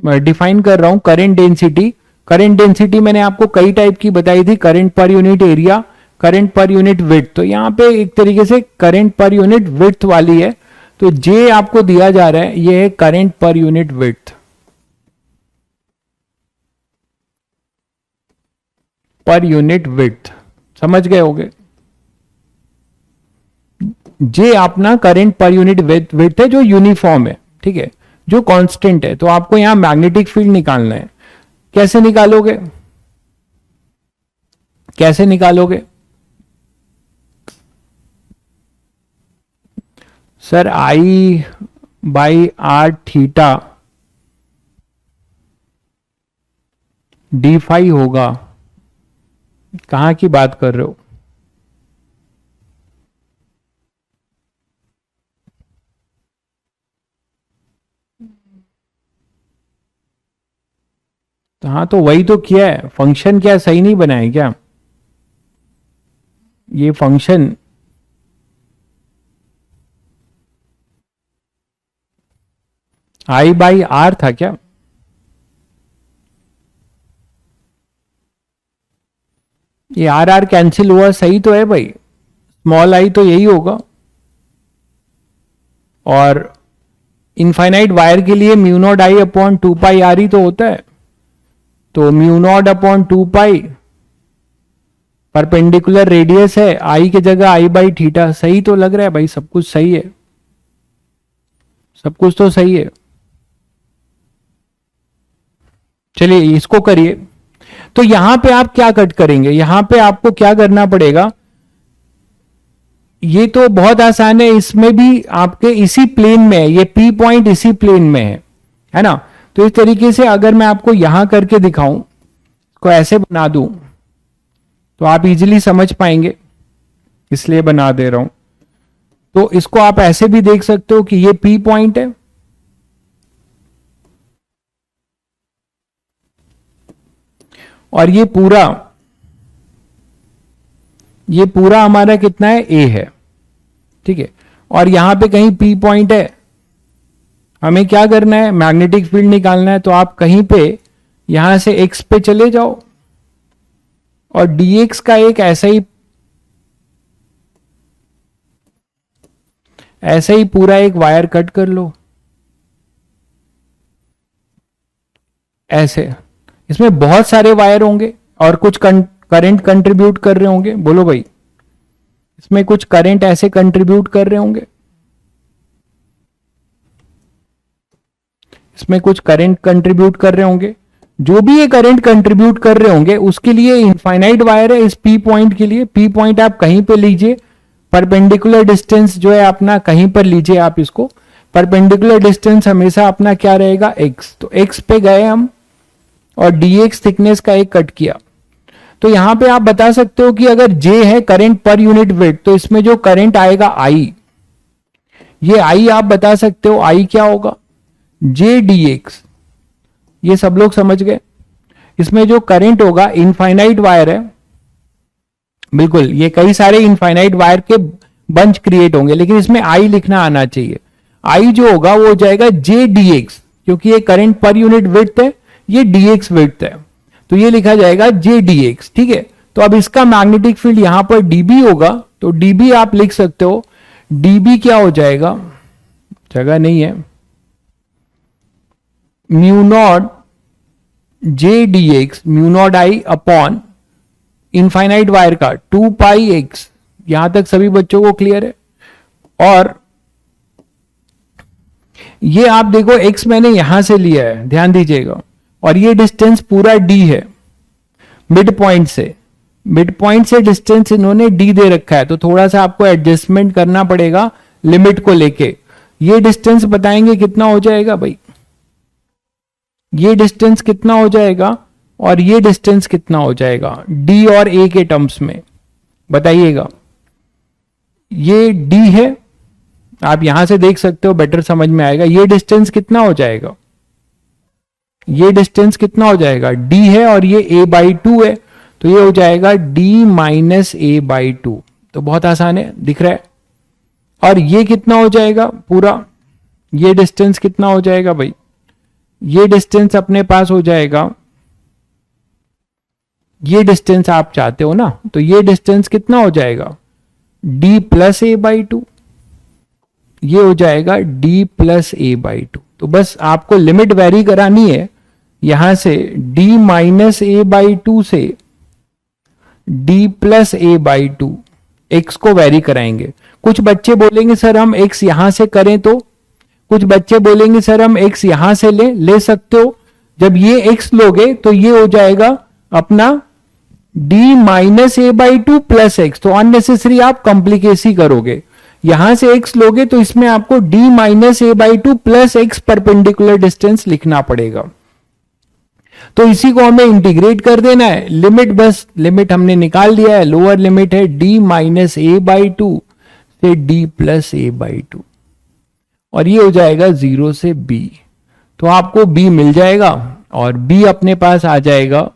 डिफाइन कर रहा हूं करंट डेंसिटी, करंट डेंसिटी मैंने आपको कई टाइप की बताई थी, current per unit area, current per unit width. तो यहां पे एक तरीके से करंट पर यूनिट विड्थ वाली है, तो जे आपको दिया जा रहा है, ये है current per unit width, per unit width, समझ गए होगे। जे अपना करंट पर यूनिट विड्थ है जो यूनिफॉर्म है, ठीक है, जो कांस्टेंट है। तो आपको यहां मैग्नेटिक फील्ड निकालना है, कैसे निकालोगे, कैसे निकालोगे सर, I/r थीटा d∅ होगा, कहां की बात कर रहे हो, तो हाँ तो वही तो किया है, फंक्शन क्या सही नहीं बनाए क्या, ये फंक्शन I/r था क्या, ये R कैंसिल हुआ, सही तो है भाई, स्मॉल आई तो यही होगा। और इनफाइनाइट वायर के लिए mu naught I upon 2 r ही तो होता है, तो mu naught upon 2 perpendicular radius है, आई की जगह I/θ, सही तो लग रहा है भाई, सब कुछ सही है, सब कुछ तो सही है। चलिए इसको करिए। तो यहां पे आप क्या कट करेंगे, यहां पे आपको क्या करना पड़ेगा, ये तो बहुत आसान है, इसमें भी आपके इसी प्लेन में है, ये पी पॉइंट इसी प्लेन में है ना। तो इस तरीके से अगर मैं आपको यहां करके दिखाऊं, को ऐसे बना दूं, तो आप इजीली समझ पाएंगे, इसलिए बना दे रहा हूं। तो इसको आप ऐसे भी देख सकते हो कि ये पी पॉइंट है, और ये पूरा हमारा कितना है, ए है, ठीक है। और यहां पे कहीं पी पॉइंट है, हमें क्या करना है, मैग्नेटिक फील्ड निकालना है। तो आप कहीं पे यहां से एक्स पे चले जाओ, और dx का एक ऐसा ही पूरा एक वायर कट कर लो, ऐसे। इसमें बहुत सारे वायर होंगे और कुछ करंट कंट्रीब्यूट कर रहे होंगे, बोलो भाई, इसमें कुछ करंट ऐसे कंट्रीब्यूट कर रहे होंगे, इसमें कुछ करंट कंट्रीब्यूट कर रहे होंगे। जो भी ये करंट कंट्रीब्यूट कर रहे होंगे उसके लिए इनफाइनाइट वायर है। इस पी पॉइंट के लिए, पी पॉइंट आप कहीं पे लीजिए, परपेंडिकुलर डिस्टेंस जो है अपना कहीं पर लीजिए आप इसको, परपेंडिकुलर डिस्टेंस हमेशा अपना क्या रहेगा, एक्स। तो एक्स पे गए हम और dx थिकनेस का एक कट किया। तो यहां पे आप बता सकते हो कि अगर J है करंट पर यूनिट वेट, तो इसमें जो करंट आएगा I, ये I आप बता सकते हो I क्या होगा, J dx। ये सब लोग समझ गए। इसमें जो करंट होगा, इनफाइनाइट वायर है, बिल्कुल, ये कई सारे इनफाइनाइट वायर के बंच क्रिएट होंगे, लेकिन इसमें I लिखना आना चाहिए। I जो होगा वो हो जाएगा J dx, क्योंकि ये करंट पर यूनिट विड्थ है, ये dx विड्थ है, तो ये लिखा जाएगा J dx, ठीक है। तो अब इसका मैग्नेटिक फील्ड यहां पर dB होगा, तो dB आप लिख सकते हो, dB क्या हो जाएगा, जगह नहीं है, mu not J dx, mu naught I upon infinite wire का 2 पाई x। यहां तक सभी बच्चों को क्लियर है। और ये आप देखो x मैंने यहां से लिया है, ध्यान दीजिएगा, और ये डिस्टेंस पूरा d है, मिड पॉइंट से डिस्टेंस इन्होंने d दे रखा है, तो थोड़ा सा आपको एडजस्टमेंट करना पड़ेगा लिमिट को लेके। ये डिस्टेंस बताएंगे कितना हो जाएगा भाई, ये डिस्टेंस कितना हो जाएगा और ये डिस्टेंस कितना हो जाएगा d और a के टर्म्स में, बताइएगा। ये d है, आप यहां से देख सकते हो, बेटर समझ में आएगा। ये डिस्टेंस कितना हो जाएगा, ये डिस्टेंस कितना हो जाएगा, d है, और ये a/2 है, तो ये हो जाएगा d माइनस a/2। तो बहुत आसान है, दिख रहा है। और ये कितना हो जाएगा पूरा, ये डिस्टेंस कितना हो जाएगा भाई, ये डिस्टेंस अपने पास हो जाएगा, ये डिस्टेंस आप चाहते हो ना, तो ये डिस्टेंस कितना हो जाएगा, d प्लस a/2, ये हो जाएगा d प्लस a/2। तो बस आपको लिमिट वेरी करानी है, यहां से d माइनस a/2 से d प्लस a/2, x को वेरी कराएंगे। कुछ बच्चे बोलेंगे सर हम x यहां से करें, तो कुछ बच्चे बोलेंगे सर हम x यहां से ले सकते हो। जब ये x लोगे तो ये हो जाएगा अपना d minus a/2 plus x, तो अननेसेसरी आप कॉम्प्लिकेसी करोगे। यहां से x लोगे तो इसमें आपको d minus a/2 plus x perpendicular distance लिखना पड़ेगा। तो इसी को हमें इंटीग्रेट कर देना है, लिमिट, बस लिमिट हमने निकाल दिया है, लोअर लिमिट है d माइनस a/2 से d प्लस a/2, और ये हो जाएगा 0 से b। तो आपको b मिल जाएगा, और b अपने पास आ जाएगा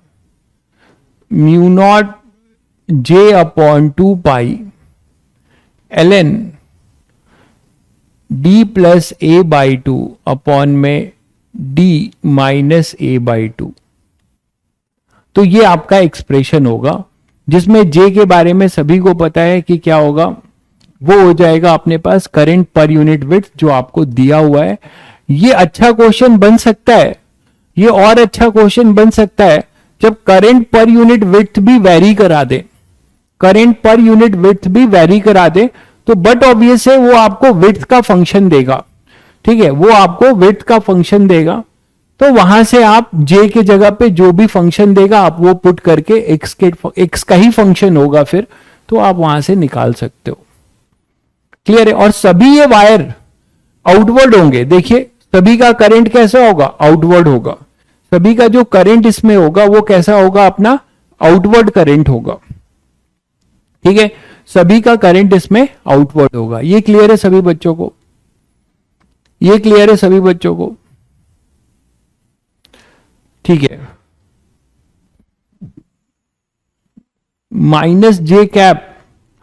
mu not j upon 2 pi ln d plus a/2 upon में d माइनस a/2। तो ये आपका एक्सप्रेशन होगा, जिसमें j के बारे में सभी को पता है कि क्या होगा, वो हो जाएगा अपने पास करंट पर यूनिट विड्थ जो आपको दिया हुआ है। ये अच्छा क्वेश्चन बन सकता है, ये और अच्छा क्वेश्चन बन सकता है जब करंट पर यूनिट विड्थ भी वेरी करा दे, करंट पर यूनिट विड्थ भी वेरी करा दे, तो बट ऑब्वियस है वो आपको विड्थ का फंक्शन देगा, ठीक है, वो आपको विड्थ का फंक्शन देगा। तो वहां से आप j के जगह पे जो भी फंक्शन देगा आप वो पुट करके x का ही फंक्शन होगा फिर, तो आप वहां से निकाल सकते हो। क्लियर है। और सभी ये वायर आउटवर्ड होंगे, देखिए सभी का करंट कैसा होगा, आउटवर्ड होगा। सभी का जो करंट इसमें होगा वो कैसा होगा, अपना आउटवर्ड करंट होगा। ठीक है, सभी का करंट इसमें आउटवर्ड होगा। ये क्लियर है सभी बच्चों को, ये क्लियर है सभी बच्चों को। ठीक है, माइनस जे कैप,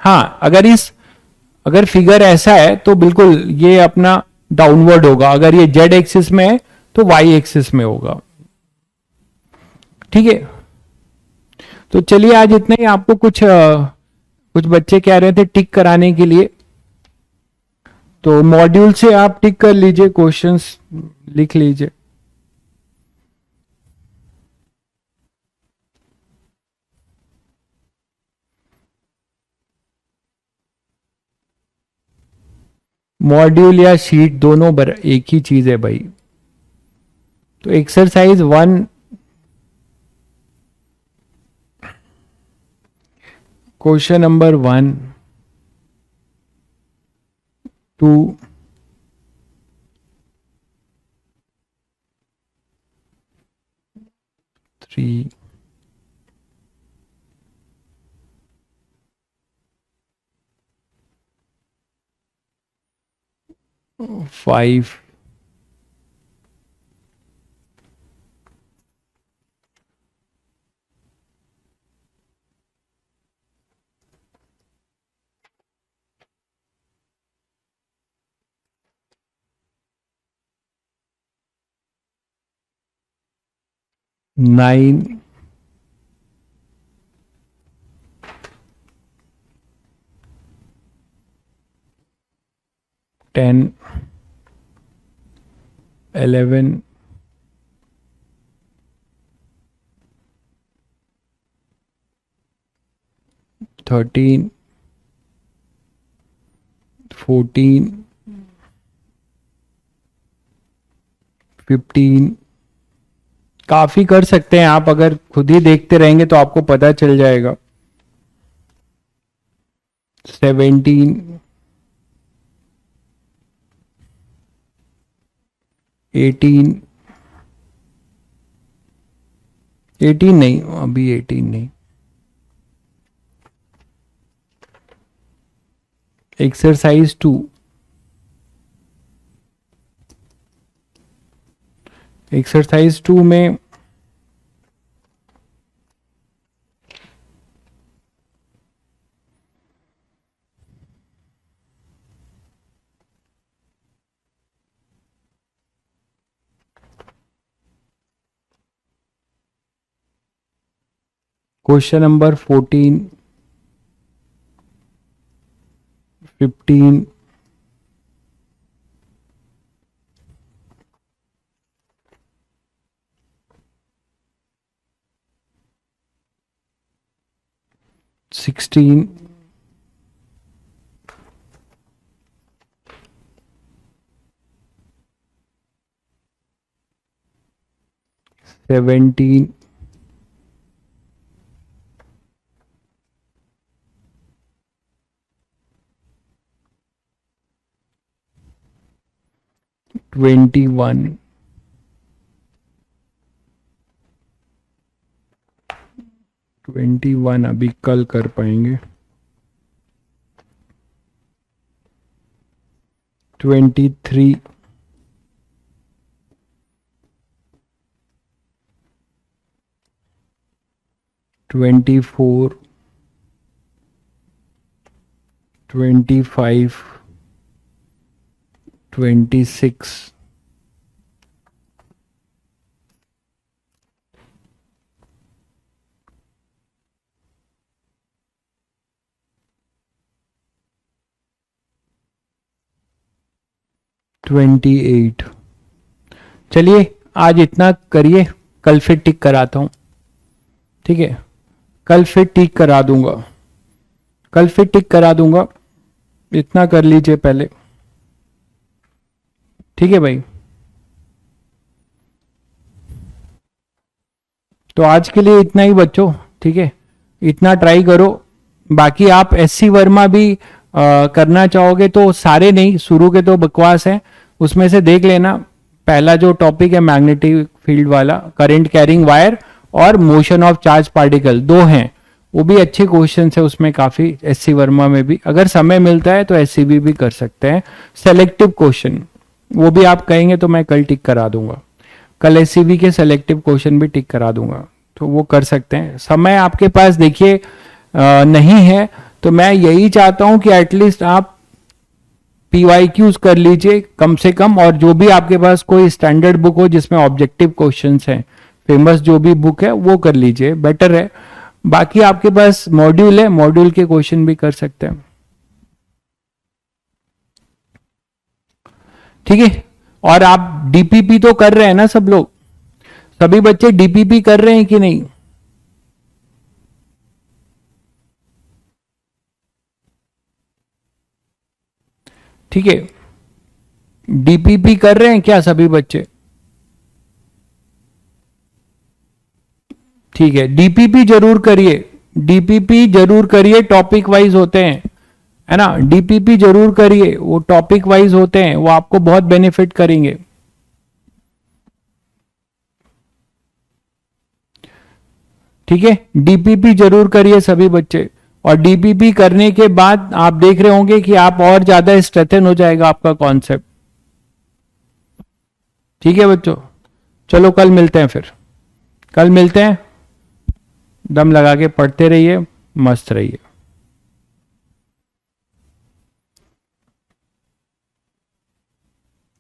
हाँ अगर फिगर ऐसा है तो बिल्कुल ये अपना डाउनवर्ड होगा, अगर ये जेड एक्सिस में है तो वाई एक्सिस में होगा। ठीक है, तो चलिए आज इतना ही। आपको कुछ बच्चे कह रहे थे टिक कराने के लिए, तो मॉड्यूल से आप टिक कर लीजिए, क्वेश्चंस लिख लीजिए। मॉड्यूल या शीट दोनों एक ही चीज है भाई। तो एक्सरसाइज 1 क्वेश्चन नंबर 1 2 3 5 9 10 11 13 14 15। काफी कर सकते हैं आप, अगर खुद ही देखते रहेंगे तो आपको पता चल जाएगा। 17 18 18 नहीं, अभी 18 नहीं। एक्सरसाइज 2, एक्सरसाइज 2 में क्वेश्चन नंबर 14 15 16 17 21 21 अभी कल कर पाएंगे। 23 24 25 26 28। चलिए आज इतना करिए, कल फिर टिक कराता हूं। ठीक है, कल फिर टिक करा दूंगा, कल फिर टिक करा दूंगा। इतना कर लीजिए पहले। ठीक है भाई, तो आज के लिए इतना ही बच्चों। ठीक है, इतना ट्राई करो। बाकी आप एससी वर्मा भी करना चाहोगे तो सारे नहीं, शुरू के तो बकवास है, उसमें से देख लेना। पहला जो टॉपिक है मैग्नेटिक फील्ड वाला, करंट कैरिंग वायर और मोशन ऑफ चार्ज पार्टिकल, दो हैं, वो भी अच्छे क्वेश्चन है उसमें काफी, एससी वर्मा में भी। अगर समय मिलता है तो एससीबी भी कर सकते हैं। सेलेक्टिव क्वेश्चन वो भी आप कहेंगे तो मैं कल टिक करा दूंगा, कल एससीबी के सेलेक्टिव क्वेश्चन भी टिक करा दूंगा, तो वो कर सकते हैं। समय आपके पास देखिए नहीं है, तो मैं यही चाहता हूं कि एटलीस्ट आप पीवाईक्यूज कर लीजिए कम से कम, और जो भी आपके पास कोई स्टैंडर्ड बुक हो जिसमें ऑब्जेक्टिव क्वेश्चंस हैं, फेमस जो भी बुक है वो कर लीजिए, बेटर है। बाकी आपके पास मॉड्यूल है, मॉड्यूल के क्वेश्चन भी कर सकते हैं, ठीक है। और आप डीपीपी तो कर रहे हैं ना सब लोग, सभी बच्चे डीपीपी कर रहे हैं कि नहीं? ठीक है, डीपीपी कर रहे हैं क्या सभी बच्चे? ठीक है, डीपीपी जरूर करिए, डीपीपी जरूर करिए, टॉपिक वाइज होते हैं, है ना, डीपीपी जरूर करिए, वो टॉपिक वाइज होते हैं, वो आपको बहुत बेनिफिट करेंगे। ठीक है, डीपीपी जरूर करिए सभी बच्चे, और डीपीपी करने के बाद आप देख रहे होंगे कि आप और ज्यादा स्ट्रेथन हो जाएगा आपका कॉन्सेप्ट। ठीक है बच्चों, चलो कल मिलते हैं, फिर कल मिलते हैं। दम लगा के पढ़ते रहिए, मस्त रहिए।